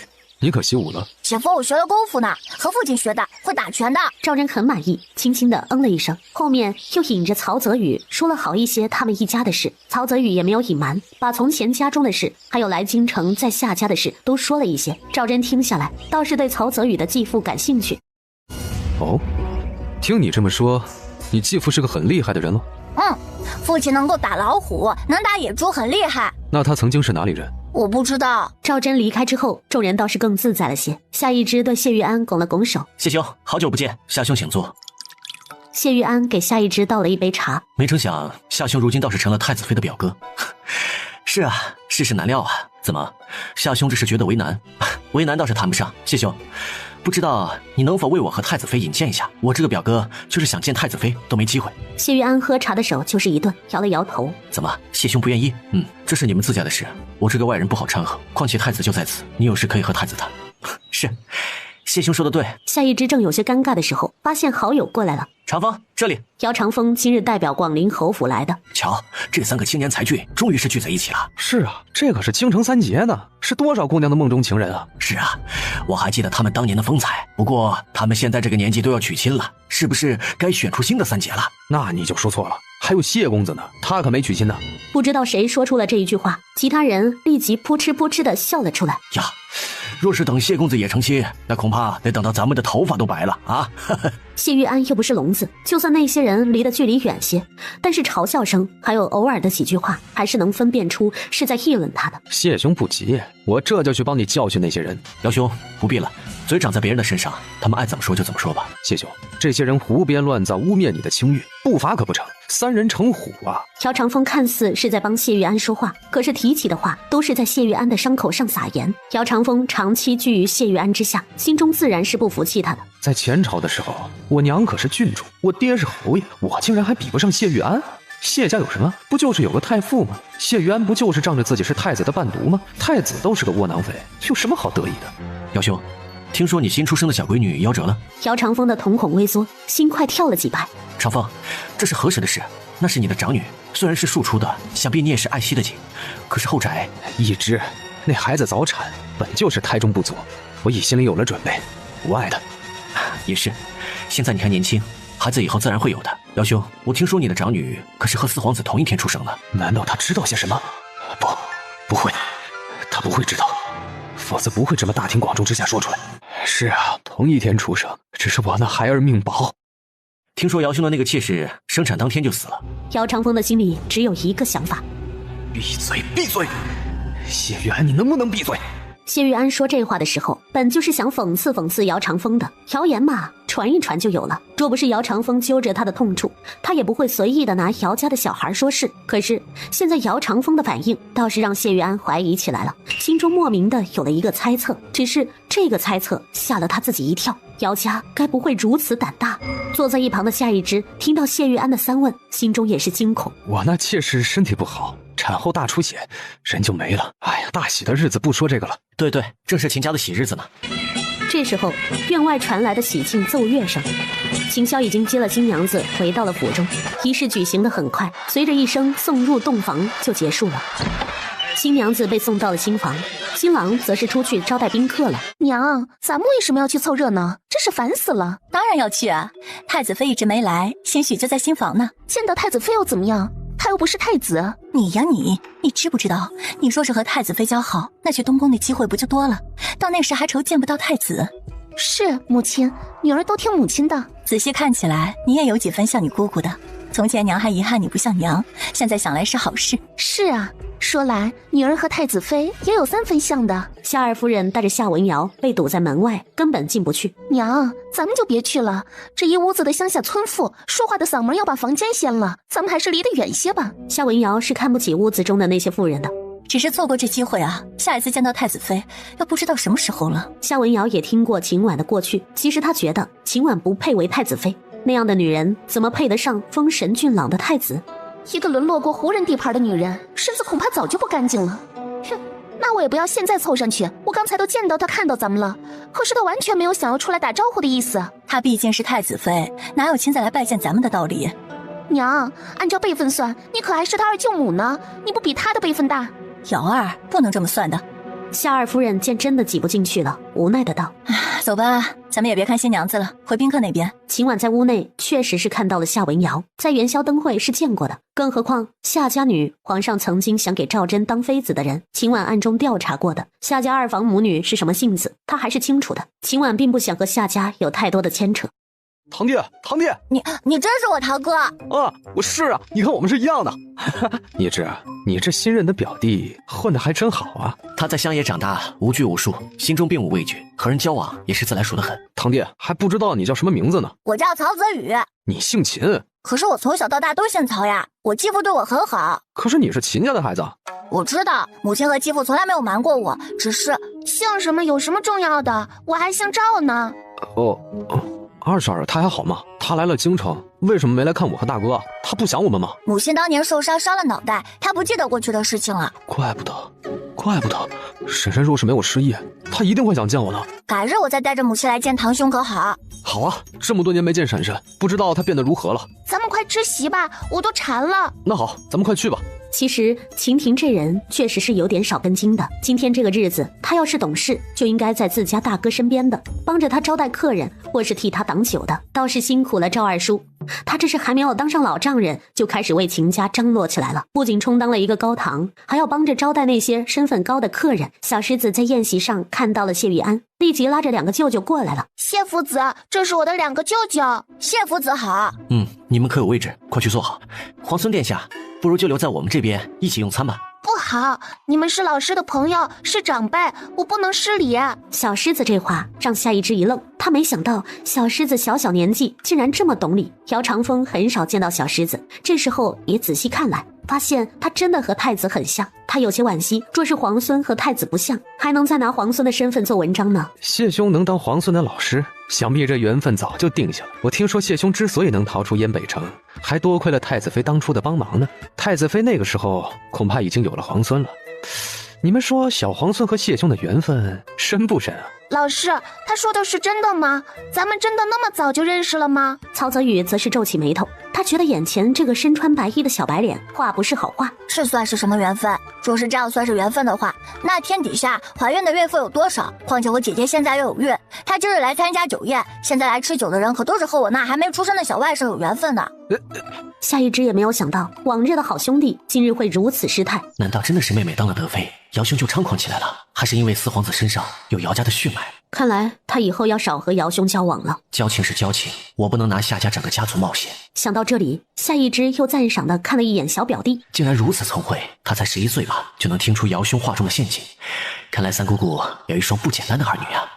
D: 你可习武了？
A: 姐夫，我学了功夫呢，和父亲学的，会打拳的。
C: 赵祯很满意，轻轻的了一声，后面又引着曹泽宇说了好一些他们一家的事。曹泽宇也没有隐瞒，把从前家中的事，还有来京城在夏家的事都说了一些。赵祯听下来，倒是对曹泽宇的继父感兴趣。
D: 哦，听你这么说，你继父是个很厉害的人了？
A: 父亲能够打老虎，能打野猪，很厉害。
D: 那他曾经是哪里人？
A: 我不知道。
C: 赵祯离开之后，众人倒是更自在了些。夏一之对谢玉安拱了拱手：“
H: 谢兄，好久不见，夏兄请坐。”
C: 谢玉安给夏一之倒了一杯茶。
H: 没成想，夏兄如今倒是成了太子妃的表哥。是啊，世事难料啊。怎么，夏兄这是觉得为难？为难倒是谈不上。谢兄，不知道你能否为我和太子妃引荐一下？我这个表哥就是想见太子妃都没机会。
C: 谢玉安喝茶的手就是一顿，摇了摇头。
H: 怎么，谢兄不愿意？这是你们自家的事，我这个外人不好掺和。况且太子就在此，你有事可以和太子谈。是，谢兄说的对。
C: 夏一之正有些尴尬的时候，发现好友过来了。
H: 长风，这里。
C: 姚长风今日代表广陵侯府来的。
H: 瞧，这3个青年才俊终于是聚在一起了。
D: 是啊，这可是京城3杰呢，是多少姑娘的梦中情人啊！
H: 是啊，我还记得他们当年的风采。不过他们现在这个年纪都要娶亲了，是不是该选出新的3杰了？
D: 那你就说错了，还有谢公子呢，他可没娶亲呢。
C: 不知道谁说出了这一句话，其他人立即扑哧扑哧的笑了出来。
H: 呀，若是等谢公子也成亲，那恐怕得等到咱们的头发都白了啊！
C: 谢玉安又不是聋子，就算那些人离得距离远些，但是嘲笑声还有偶尔的几句话，还是能分辨出是在议论他的。
D: 谢兄不急，我这就去帮你教训那些人。
H: 姚兄不必了，嘴长在别人的身上，他们爱怎么说就怎么说吧。
D: 谢兄，这些人胡编乱造，污蔑你的清誉，不罚可不成，3人成虎啊！
C: 乔长风看似是在帮谢玉安说话，可是提起的话都是在谢玉安的伤口上撒盐。姚长风长期居于谢玉安之下，心中自然是不服气他的。
D: 在前朝的时候，我娘可是郡主，我爹是侯爷，我竟然还比不上谢玉安。谢家有什么？不就是有个太傅吗？谢玉安不就是仗着自己是太子的伴读吗？太子都是个窝囊废，有什么好得意的？
H: 姚兄，听说你新出生的小闺女夭折了？
C: 姚长风的瞳孔微缩，心快跳了几拍。
H: 长风，这是何时的事？那是你的长女，虽然是庶出的，想必你也是爱惜的紧。可是后宅
D: 一之，那孩子早产，本就是胎中不足，我已心里有了准备，无碍的。
H: 也是，现在你还年轻，孩子以后自然会有的。姚兄，我听说你的长女可是和4皇子同一天出生的，
D: 难道他知道些什么？不会，他不会知道，否则不会这么大庭广众之下说出来。是啊，同一天出生，只是我那孩儿命薄。
H: 听说姚兄的那个妾室生产当天就死了。
C: 姚长风的心里只有一个想法：
D: 闭嘴，闭嘴！谢玉安，你能不能闭嘴？
C: 谢玉安说这话的时候，本就是想讽刺姚长风的。谣言嘛，传一传就有了。若不是姚长风揪着他的痛处，他也不会随意的拿姚家的小孩说事。可是现在姚长风的反应倒是让谢玉安怀疑起来了，心中莫名的有了一个猜测。只是这个猜测吓了他自己一跳，姚家该不会如此胆大？坐在一旁的夏一之听到谢玉安的3问，心中也是惊恐。
D: 我那妾室身体不好，产后大出血，人就没了。哎呀，大喜的日子不说这个了。
H: 对，正是秦家的喜日子呢。
C: 这时候，院外传来的喜庆奏乐声，秦霄已经接了新娘子回到了府中。仪式举行得很快，随着一声送入洞房就结束了。新娘子被送到了新房，新郎则是出去招待宾客了。
E: 娘，咱们为什么要去凑热闹？真是烦死了。
A: 当然要去啊，太子妃一直没来，兴许就在新房呢。
E: 见到太子妃又怎么样？他又不是太子。
A: 你呀你知不知道，你若是和太子妃交好，那去东宫的机会不就多了？到那时还愁见不到太子。
E: 是母亲，女儿都听母亲的。
A: 仔细看起来，你也有几分像你姑姑的。从前娘还遗憾你不像娘，现在想来是好事。
E: 是啊，说来女儿和太子妃也有3分像的。
C: 夏二夫人带着夏文瑶被堵在门外，根本进不去。
E: 娘，咱们就别去了，这一屋子的乡下村妇说话的嗓门要把房间掀了，咱们还是离得远些吧。
C: 夏文瑶是看不起屋子中的那些妇人的，
A: 只是错过这机会啊，下一次见到太子妃要不知道什么时候了。
C: 夏文瑶也听过秦婉的过去，其实她觉得秦婉不配为太子妃，那样的女人怎么配得上丰神俊朗的太子？
E: 一个沦落过胡人地盘的女人，身子恐怕早就不干净了。哼，那我也不要现在凑上去，我刚才都见到她看到咱们了，可是她完全没有想要出来打招呼的意思。
A: 她毕竟是太子妃，哪有亲自来拜见咱们的道理？
E: 娘，按照辈分算，你可还是她二舅母呢，你不比她的辈分大。
A: 瑶儿，不能这么算的。
C: 夏二夫人见真的挤不进去了，无奈的道：
A: 走吧，咱们也别看新娘子了，回宾客那边。
C: 秦婉在屋内确实是看到了夏文瑶，在元宵灯会是见过的，更何况夏家女，皇上曾经想给赵祯当妃子的人，秦婉暗中调查过的。夏家2房母女是什么性子，她还是清楚的。秦婉并不想和夏家有太多的牵扯。
G: 堂弟，
A: 你真是我堂哥
G: 啊！我是啊，你看我们是一样的。
D: 一之，你这新任的表弟混得还真好啊！
H: 他在乡野长大，无拘无束，心中并无畏惧，和人交往也是自来熟的很。
D: 堂弟还不知道你叫什么名字呢？
A: 我叫曹泽宇。
D: 你姓秦？
A: 可是我从小到大都姓曹呀，我继父对我很好。
D: 可是你是秦家的孩子。
A: 我知道，母亲和继父从来没有瞒过我，只是
E: 姓什么有什么重要的？我还姓赵呢。
D: 22他还好吗？他来了京城，为什么没来看我和大哥？他不想我们吗？
A: 母亲当年受伤伤了脑袋，他不记得过去的事情了。
D: 怪不得，婶婶若是没我失忆，她一定会想见我的。
A: 改日我再带着母亲来见堂兄可好？
D: 好啊，这么多年没见婶婶，不知道她变得如何了。
E: 咱们快吃席吧，我都馋了。
D: 那好，咱们快去吧。
C: 其实秦婷这人确实是有点少根筋的。今天这个日子，他要是懂事，就应该在自家大哥身边的，帮着他招待客人，或是替他挡酒的。倒是辛苦了赵二叔，他这是还没有当上老丈人，就开始为秦家张罗起来了。不仅充当了一个高堂，还要帮着招待那些身份高的客人。小狮子在宴席上看到了谢玉安，立即拉着2个舅舅过来了。
E: 谢夫子，这是我的2个舅舅。
A: 谢夫子好。
H: 你们可有位置，快去坐好。皇孙殿下，不如就留在我们这边一起用餐吧。
E: 不好，你们是老师的朋友，是长辈，我不能失礼。
C: 小狮子这话让夏一之一愣，他没想到小狮子小年纪竟然这么懂礼。姚长风很少见到小狮子，这时候也仔细看来，发现他真的和太子很像。他有些惋惜，若是皇孙和太子不像，还能再拿皇孙的身份做文章呢。
D: 谢兄能当皇孙的老师，想必这缘分早就定下了。我听说谢兄之所以能逃出燕北城，还多亏了太子妃当初的帮忙呢。太子妃那个时候恐怕已经有了皇孙了。你们说小皇孙和谢兄的缘分深不深啊？
E: 老师，他说的是真的吗？咱们真的那么早就认识了吗？
C: 曹泽宇则是皱起眉头，他觉得眼前这个身穿白衣的小白脸话不是好话。
A: 这算是什么缘分？若是这样算是缘分的话，那天底下怀孕的岳父有多少？况且我姐姐现在又有孕，她今日来参加酒宴，现在来吃酒的人可都是和我那还没出生的小外甥有缘分的。
C: 夏一之也没有想到，往日的好兄弟今日会如此失态。
H: 难道真的是妹妹当了德妃，姚兄就猖狂起来了？还是因为四皇子身上有姚家的血脉？
C: 看来他以后要少和姚兄交往了。
H: 交情是交情，我不能拿夏家整个家族冒险。
C: 想到这里，夏一之又赞赏地看了一眼小表弟，
H: 竟然如此聪慧，他才11岁吧，就能听出姚兄话中的陷阱。看来三姑姑有一双不简单的儿女啊。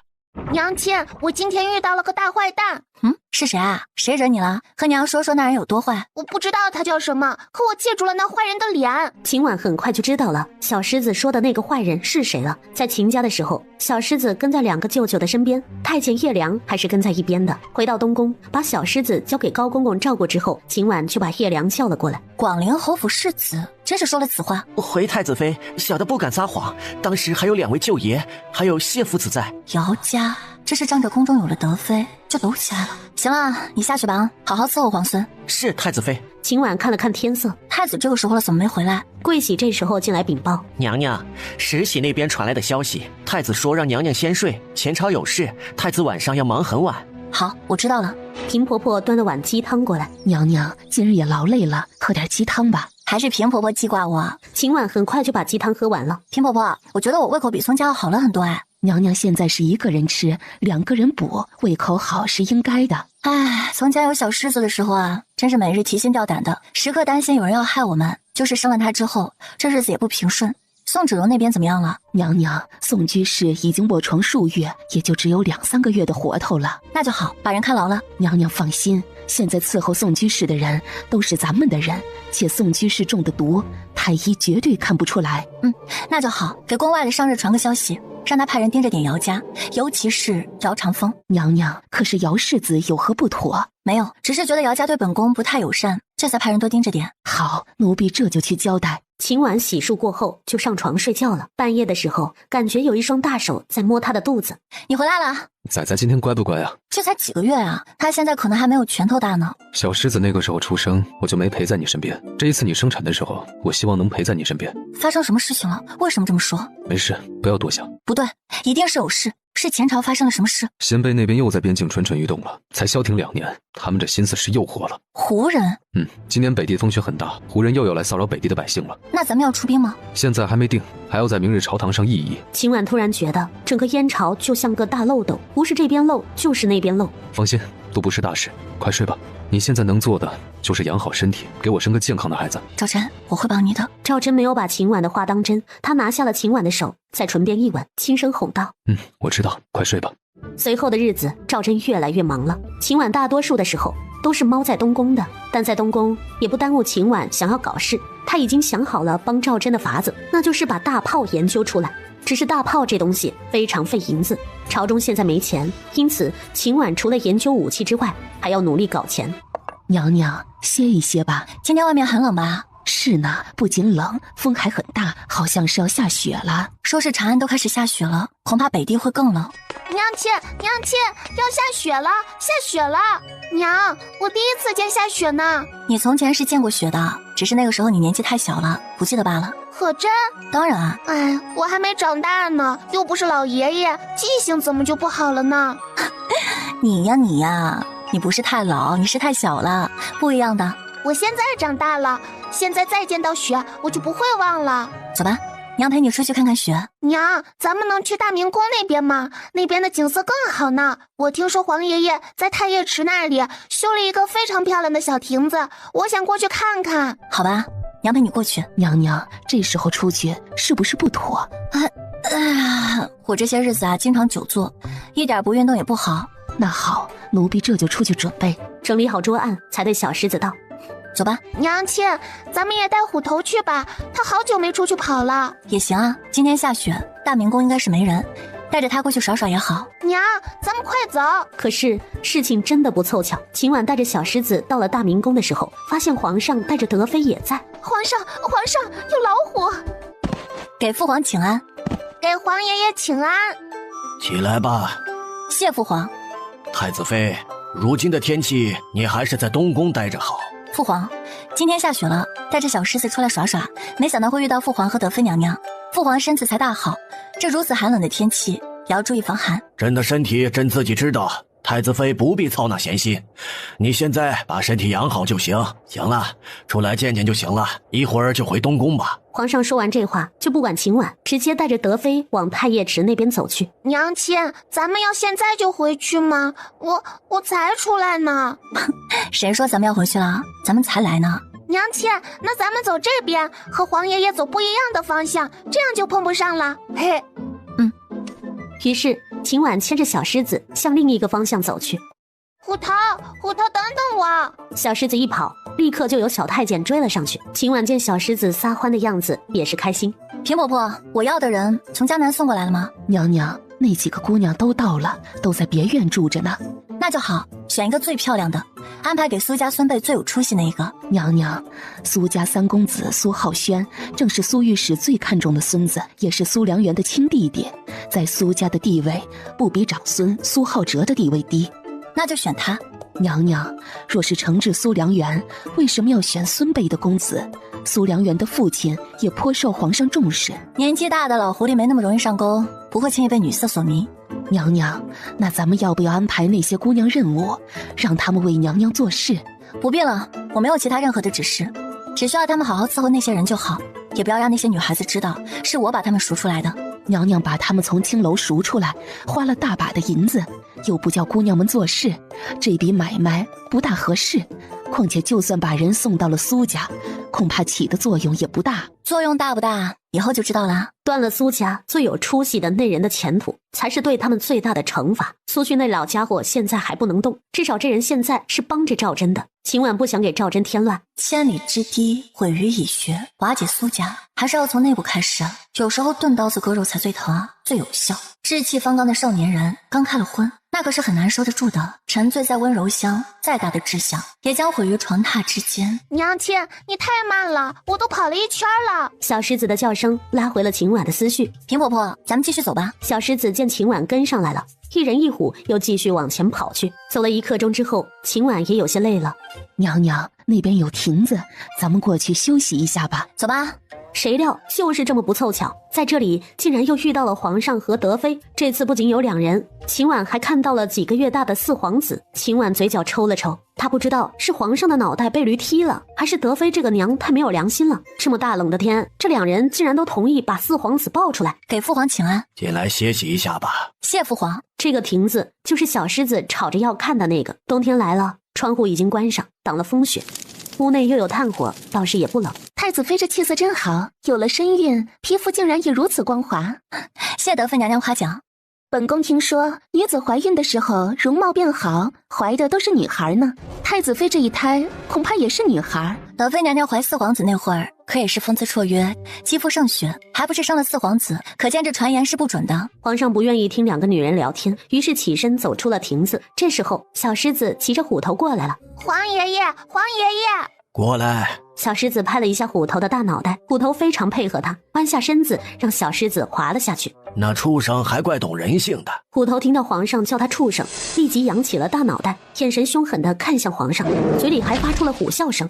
E: 娘亲，我今天遇到了个大坏蛋。
A: 是谁啊？谁惹你了？和娘说说那人有多坏。
E: 我不知道他叫什么，可我记住了那坏人的脸。
C: 秦婉很快就知道了小狮子说的那个坏人是谁了。在秦家的时候，小狮子跟在2个舅舅的身边，太监叶良还是跟在一边的。回到东宫，把小狮子交给高公公照顾之后，秦婉就把叶良叫了过来。
A: 广陵侯府世子真是说了此话。
H: 回太子妃，小的不敢撒谎，当时还有2位舅爷，还有谢夫子在。
A: 姚家这是仗着宫中有了德妃就抖起来了。行了，你下去吧，好好伺候皇孙。
H: 是太子妃。
C: 秦婉看了看天色，
A: 太子这个时候了怎么没回来？
C: 桂喜这时候进来禀报，
H: 娘娘，石喜那边传来的消息，太子说让娘娘先睡，前朝有事，太子晚上要忙很晚。
A: 好，我知道了。
C: 平婆婆端了碗鸡汤过来，
B: 娘娘今日也劳累了，喝点鸡汤吧。
A: 还是平婆婆记挂我。
C: 秦婉很快就把鸡汤喝完了。
A: 平婆婆，我觉得我胃口比孙家要好了很多哎。
B: 娘娘现在是1个人吃，2个人补，胃口好是应该的。
A: 唉，从前有小狮子的时候啊，真是每日提心吊胆的，时刻担心有人要害我们。就是生了他之后，这日子也不平顺。宋芷柔那边怎么样了？
B: 娘娘，宋居士已经卧床数月，也就只有2、3个月的活头了。
A: 那就好，把人看牢了。
B: 娘娘放心，现在伺候宋居士的人都是咱们的人，且宋居士中的毒，太医绝对看不出来。
A: 那就好，给宫外的商人传个消息，让他派人盯着点姚家，尤其是姚长风。
B: 娘娘，可是姚世子有何不妥？
A: 没有，只是觉得姚家对本宫不太友善，这才派人多盯着点。
B: 好，奴婢这就去交代。
C: 秦婉洗漱过后就上床睡觉了。半夜的时候，感觉有一双大手在摸她的肚子。
A: 你回来了。
D: 仔仔今天乖不乖啊？
A: 这才几个月啊，他现在可能还没有拳头大呢。
D: 小狮子那个时候出生，我就没陪在你身边。这一次你生产的时候，我希望能陪在你身边。
A: 发生什么事情了？为什么这么说？
D: 没事，不要多想。
A: 不对，一定是有事。是前朝发生了什么事？鲜卑那边又在边境蠢蠢欲动了，才消停2年，他们这心思是又活了。胡人？今年北地风雪很大，胡人又要来骚扰北地的百姓了。那咱们要出兵吗？现在还没定，还要在明日朝堂上议议。
C: 秦婉突然觉得整个燕朝就像个大漏斗，不是这边漏就是那边漏。
D: 放心，都不是大事，快睡吧。你现在能做的就是养好身体，给我生个健康的孩子。赵真，我会帮你的。
C: 赵真没有把秦婉的话当真，她拿下了秦婉的手，在唇边一吻，轻声哄道：
D: 我知道，快睡吧。
C: 随后的日子，赵真越来越忙了。秦婉大多数的时候都是猫在东宫的，但在东宫也不耽误秦婉想要搞事。她已经想好了帮赵真的法子，那就是把大炮研究出来。只是大炮这东西非常费银子，朝中现在没钱，因此秦婉除了研究武器之外，还要努力搞钱。
B: 娘娘，歇一歇吧。
A: 今天外面很冷吧？
B: 是呢，不仅冷，风还很大，好像是要下雪了。
A: 说是长安都开始下雪了，恐怕北地会更冷。
E: 娘亲，要下雪了，下雪了！娘，我第一次见下雪呢。
A: 你从前是见过雪的，只是那个时候你年纪太小了，不记得罢了。
E: 可真？
A: 当然啊。
E: 哎，我还没长大呢，又不是老爷爷，记性怎么就不好了呢？
A: 你呀，你不是太老，你是太小了，不一样的。
E: 我现在长大了，现在再见到雪，我就不会忘了。
A: 走吧，娘陪你出去看看雪。
E: 娘，咱们能去大明宫那边吗？那边的景色更好呢。我听说黄爷爷在太液池那里修了一个非常漂亮的小亭子，我想过去看看。
A: 好吧，娘陪你过去。
B: 娘娘，这时候出去是不是不妥？
A: 我这些日子啊，经常久坐，一点不运动也不好。
B: 那好，奴婢这就出去准备。
C: 整理好桌案，才对小狮子道：
A: 走吧。
E: 娘亲，咱们也带虎头去吧，他好久没出去跑了。
A: 也行啊，今天下雪，大明宫应该是没人，带着他过去耍耍也好。
E: 娘，咱们快走。
C: 可是事情真的不凑巧，秦婉带着小狮子到了大明宫的时候，发现皇上带着德妃也在。
E: 皇上，有老虎！
A: 给父皇请安。
E: 给皇爷爷请安。
F: 起来吧。
A: 谢父皇。
F: 太子妃，如今的天气，你还是在东宫待着好。
A: 父皇，今天下雪了，带着小狮子出来耍耍，没想到会遇到父皇和德妃娘娘。父皇身子才大好，这如此寒冷的天气，也要注意防寒。
F: 朕的身体朕自己知道，太子妃不必操那闲心。你现在把身体养好就行。行了，出来见见就行了，一会儿就回东宫吧。
C: 皇上说完这话，就不管秦婉，直接带着德妃往太液池那边走去。
E: 娘亲，咱们要现在就回去吗？我才出来呢。
A: 谁说咱们要回去了？咱们才来呢。
E: 娘亲，那咱们走这边，和黄爷爷走不一样的方向，这样就碰不上了。嘿，
C: 于是秦婉牵着小狮子向另一个方向走去。
E: 虎头，等等我！
C: 小狮子一跑，立刻就有小太监追了上去。秦婉见小狮子撒欢的样子，也是开心。
A: 平婆婆，我要的人从江南送过来了吗？
B: 娘娘，那几个姑娘都到了，都在别院住着呢。
A: 那就好，选一个最漂亮的，安排给苏家孙辈最有出息那一个。
B: 娘娘，苏家三公子苏浩轩正是苏御史最看重的孙子，也是苏良源的亲弟弟，在苏家的地位不比长孙苏浩哲的地位低。
A: 那就选他。
B: 娘娘，若是惩治苏良源，为什么要选孙辈的公子？苏良源的父亲也颇受皇上重视。
A: 年纪大的老狐狸没那么容易上钩，不会轻易被女色所迷。
B: 娘娘，那咱们要不要安排那些姑娘任务，让他们为娘娘做事？
A: 不必了，我没有其他任何的指示，只需要他们好好伺候那些人就好，也不要让那些女孩子知道是我把他们赎出来的。
B: 娘娘把他们从青楼赎出来，花了大把的银子，又不叫姑娘们做事，这笔买卖不大合适。况且就算把人送到了苏家，恐怕起的作用也不大。
A: 作用大不大，以后就知道了。
C: 断了苏家最有出息的那人的前途，才是对他们最大的惩罚。苏旭那老家伙现在还不能动，至少这人现在是帮着赵真的。秦婉不想给赵真添乱，
A: 千里之堤毁于蚁穴，瓦解苏家还是要从内部开始啊。有时候钝刀子割肉才最疼啊，最有效。志气方刚的少年人刚开了婚，那可是很难收得住的。沉醉在温柔乡，再大的志向也将毁于床榻之间。
E: 娘亲，你太慢了，我都跑了一圈了。
C: 小狮子的叫声拉回了秦婉的思绪。
A: 平婆婆，咱们继续走吧。
C: 小狮子见秦婉跟上来了，一人一虎又继续往前跑去。走了1刻钟之后，秦婉也有些累了。
B: 娘娘，那边有亭子，咱们过去休息一下吧。
A: 走吧。
C: 谁料就是这么不凑巧，在这里竟然又遇到了皇上和德妃。这次不仅有2人，秦婉还看到了几个月大的四皇子。秦婉嘴角抽了抽，她不知道是皇上的脑袋被驴踢了，还是德妃这个娘太没有良心了。这么大冷的天，这2人竟然都同意把四皇子抱出来。
A: 给父皇请安。
F: 进来歇息一下吧。
A: 谢父皇。
C: 这个亭子就是小狮子吵着要看的那个。冬天来了，窗户已经关上，挡了风雪。屋内又有炭火，倒是也不冷。
E: 太子妃这气色真好，有了身孕，皮肤竟然也如此光滑。
A: 谢德妃娘娘夸奖。
E: 本宫听说女子怀孕的时候容貌变好，怀的都是女孩呢。太子妃这一胎恐怕也是女孩。
A: 德妃娘娘怀四皇子那会儿，可也是风姿绰约，肌肤胜雪，还不是生了四皇子，可见这传言是不准的。
C: 皇上不愿意听2个女人聊天，于是起身走出了亭子。这时候小狮子骑着虎头过来了。
E: 皇爷爷，皇爷爷！
F: 过来。
C: 小狮子拍了一下虎头的大脑袋，虎头非常配合他，弯下身子让小狮子滑了下去。
F: 那畜生还怪懂人性的。
C: 虎头听到皇上叫他畜生，立即扬起了大脑袋，眼神凶狠地看向皇上，嘴里还发出了虎啸声。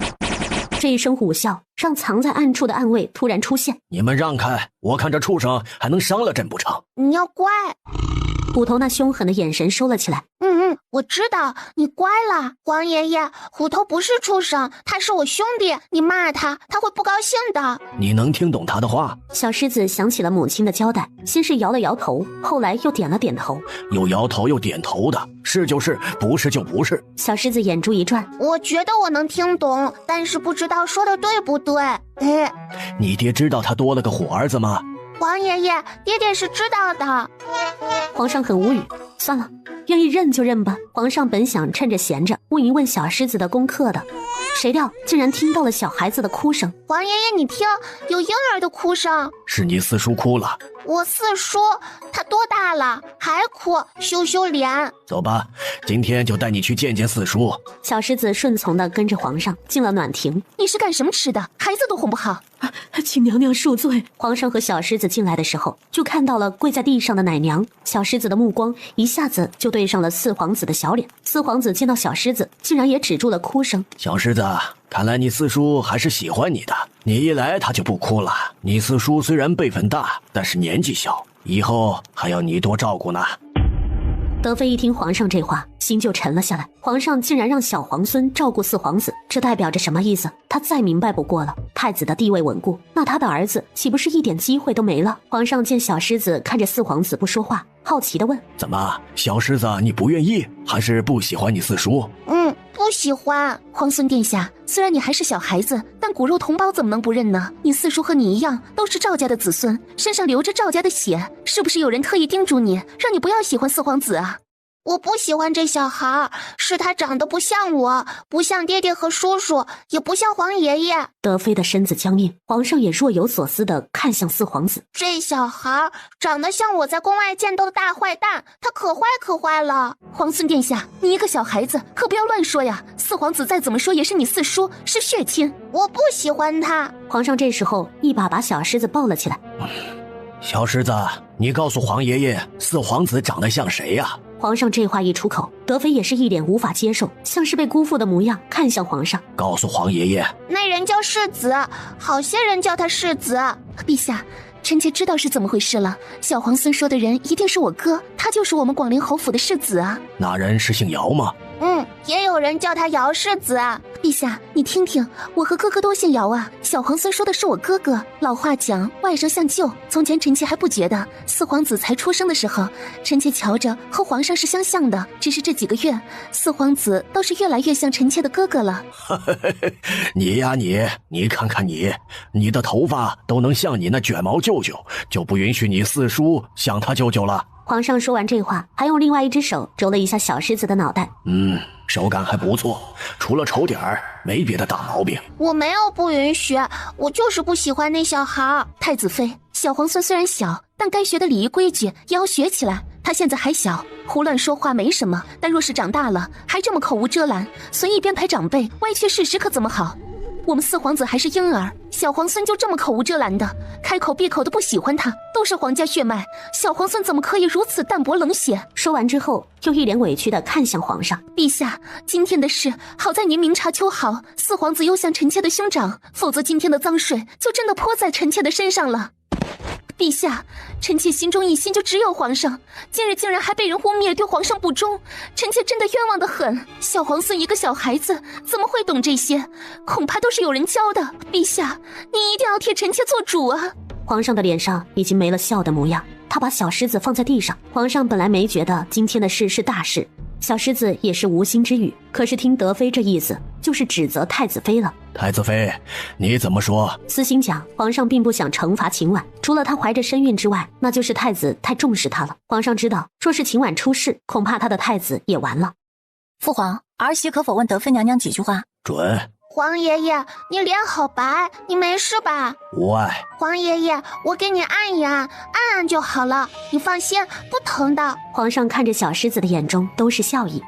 C: 这一声虎啸让藏在暗处的暗卫突然出现。
F: 你们让开，我看这畜生还能伤了朕不成？
E: 你要乖。
C: 虎头那凶狠的眼神收了起来。
E: 我知道你乖了。皇爷爷，虎头不是畜生，他是我兄弟，你骂他，他会不高兴的。
F: 你能听懂他的话？
C: 小狮子想起了母亲的交代，先是摇了摇头，后来又点了点头。
F: 又摇头又点头的，是就是，不是就不是。
C: 小狮子眼珠一转，
E: 我觉得我能听懂，但是不知道说的对不对。
F: 你爹知道他多了个虎儿子吗？
E: 皇爷爷，爹爹是知道的。
C: 皇上很无语，算了，愿意认就认吧。皇上本想趁着闲着问一问小狮子的功课的，谁料竟然听到了小孩子的哭声。
E: 皇爷爷，你听，有婴儿的哭声。
F: 是你四叔哭了。
E: 我四叔他多大了还哭，羞羞脸。
F: 走吧，今天就带你去见见四叔。
C: 小狮子顺从地跟着皇上进了暖亭。
E: 你是干什么吃的？孩子都哄不好。
C: 请娘娘恕罪。皇上和小狮子进来的时候，就看到了跪在地上的奶娘。小狮子的目光一下子就对上了四皇子的小脸。四皇子见到小狮子，竟然也止住了哭声。
F: 小狮子，看来你四叔还是喜欢你的，你一来他就不哭了。你四叔虽然辈分大，但是年纪小，以后还要你多照顾呢。
C: 德妃一听皇上这话，心就沉了下来。皇上竟然让小皇孙照顾四皇子，这代表着什么意思？他再明白不过了。太子的地位稳固，那他的儿子岂不是一点机会都没了？皇上见小狮子看着四皇子不说话，好奇地问：
F: 怎么，小狮子你不愿意，还是不喜欢你四叔？
E: 不喜欢。皇孙殿下，虽然你还是小孩子，但骨肉同胞怎么能不认呢？你四叔和你一样，都是赵家的子孙，身上流着赵家的血，是不是有人特意叮嘱你，让你不要喜欢四皇子啊？我不喜欢这小孩，是他长得不像我，不像爹爹和叔叔，也不像皇爷爷。
C: 德妃的身子僵硬，皇上也若有所思地看向四皇子。
E: 这小孩长得像我在宫外见到的大坏蛋，他可坏可坏了。皇孙殿下，你一个小孩子可不要乱说呀，四皇子再怎么说也是你四叔，是血亲。我不喜欢他。
C: 皇上这时候一把把小狮子抱了起来。
F: 小狮子，你告诉皇爷爷，四皇子长得像谁呀？
C: 皇上这话一出口，德妃也是一脸无法接受，像是被辜负的模样，看向皇上。
F: 告诉皇爷爷，
E: 那人叫世子，好些人叫他世子。陛下，臣妾知道是怎么回事了。小皇孙说的人一定是我哥，他就是我们广陵侯府的世子啊。
F: 那人是姓姚吗？
E: 也有人叫他姚世子。陛下，你听听，我和哥哥都姓姚啊。小皇孙说的是我哥哥。老话讲，外甥像舅。从前臣妾还不觉得，四皇子才出生的时候，臣妾瞧着和皇上是相像的。只是这几个月，四皇子倒是越来越像臣妾的哥哥了。
F: 你呀你看看你的头发都能像你那卷毛舅舅，就不允许你四叔像他舅舅了。
C: 皇上说完这话，还用另外一只手揉了一下小狮子的脑袋。
F: 手感还不错，除了丑点儿，没别的大毛病。
E: 我没有不允许，我就是不喜欢那小孩。太子妃，小皇孙虽然小，但该学的礼仪规矩也要学起来。他现在还小，胡乱说话没什么，但若是长大了，还这么口无遮拦，随意编排长辈，歪曲事实，可怎么好？我们四皇子还是婴儿，小皇孙就这么口无遮拦的，开口闭口的不喜欢他，都是皇家血脉，小皇孙怎么可以如此淡薄冷血？
C: 说完之后，又一脸委屈地看向皇上。
E: 陛下，今天的事好在您明察秋毫，四皇子又像臣妾的兄长，否则今天的脏水就真的泼在臣妾的身上了。陛下，臣妾心中一心就只有皇上，今日竟然还被人污蔑对皇上不忠，臣妾真的冤枉得很。小皇孙一个小孩子怎么会懂这些？恐怕都是有人教的。陛下，你一定要替臣妾做主啊！
C: 皇上的脸上已经没了笑的模样，他把小狮子放在地上。皇上本来没觉得今天的事是大事，小狮子也是无心之语，可是听德妃这意思，就是指责太子妃了。
F: 太子妃，你怎么说？
C: 私心讲，皇上并不想惩罚秦婉，除了她怀着身孕之外，那就是太子太重视她了。皇上知道，若是秦婉出事，恐怕他的太子也完了。
A: 父皇，儿媳可否问德妃娘娘几句话？
F: 准。
E: 皇爷爷，你脸好白，你没事吧？
F: 无碍。
E: 皇爷爷，我给你按一按，按按就好了，你放心，不疼的。
C: 皇上看着小狮子的眼中都是笑意。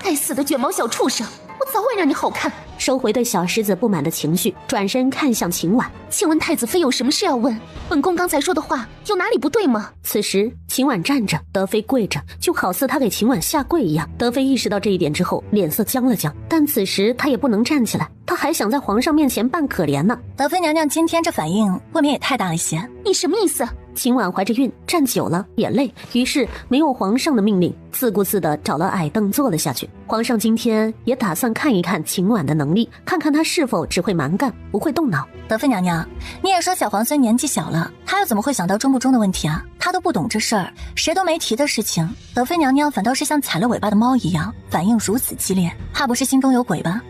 E: 该死的卷毛小畜生，我早晚让你好看。
C: 收回对小狮子不满的情绪，转身看向秦婉。
E: 请问太子妃有什么事要问？本宫刚才说的话有哪里不对吗？
C: 此时秦婉站着，德妃跪着，就好似他给秦婉下跪一样。德妃意识到这一点之后，脸色僵了僵，但此时她也不能站起来，她还想在皇上面前扮可怜呢。
A: 德妃娘娘今天这反应未免也太大了些。
E: 你什么意思？
C: 秦婉怀着孕，站久了也累，于是没有皇上的命令，自顾自地找了矮凳坐了下去。皇上今天也打算看一看秦婉的能力，看看她是否只会蛮干，不会动脑。
A: 德妃娘娘，你也说小皇孙年纪小了，他又怎么会想到中不中的问题啊？他都不懂这事儿，谁都没提的事情，德妃娘娘反倒是像踩了尾巴的猫一样，反应如此激烈，怕不是心中有鬼吧？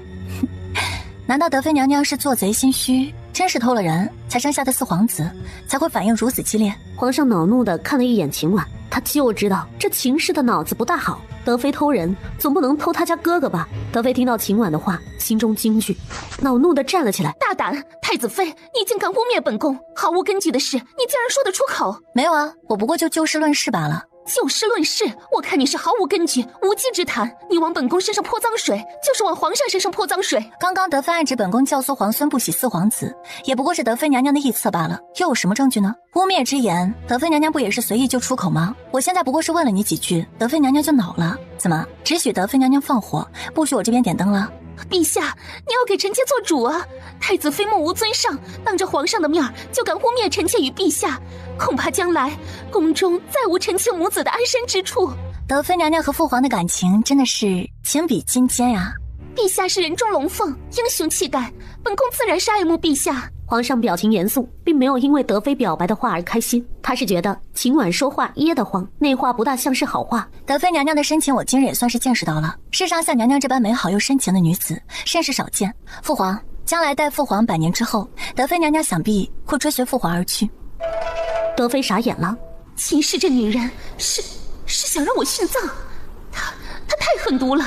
A: 难道德妃娘娘是做贼心虚，真是偷了人才生下的4皇子，才会反应如此激烈？
C: 皇上恼怒地看了一眼秦婉，他就知道这秦氏的脑子不大好。德妃偷人，总不能偷他家哥哥吧？德妃听到秦婉的话，心中惊惧，恼怒地站了起来。
E: 大胆！太子妃，你竟敢污蔑本宫，毫无根据的事，你竟然说得出口？
A: 没有啊，我不过就事论事罢了。
E: 就事论事，我看你是毫无根据、无稽之谈。你往本宫身上泼脏水，就是往皇上身上泼脏水。
A: 刚刚德妃暗指本宫教唆皇孙不喜4皇子，也不过是德妃娘娘的臆测罢了，又有什么证据呢？污蔑之言，德妃娘娘不也是随意就出口吗？我现在不过是问了你几句，德妃娘娘就恼了。怎么，只许德妃娘娘放火，不许我这边点灯了？
E: 陛下，你要给臣妾做主啊！太子妃目无尊上，当着皇上的面就敢污蔑臣妾与陛下，恐怕将来宫中再无臣妾母子的安身之处。
A: 德妃娘娘和父皇的感情真的是情比金坚呀！
E: 陛下是人中龙凤，英雄气概，本宫自然是爱慕陛下。
C: 皇上表情严肃，并没有因为德妃表白的话而开心，他是觉得秦婉说话噎得慌，那话不大像是好话。
A: 德妃娘娘的深情，我今日也算是见识到了。世上像娘娘这般美好又深情的女子，甚是少见。父皇，将来待父皇100年之后，德妃娘娘想必会追随父皇而去。
C: 德妃傻眼了，
E: 秦氏这女人是想让我殉葬，她太狠毒了。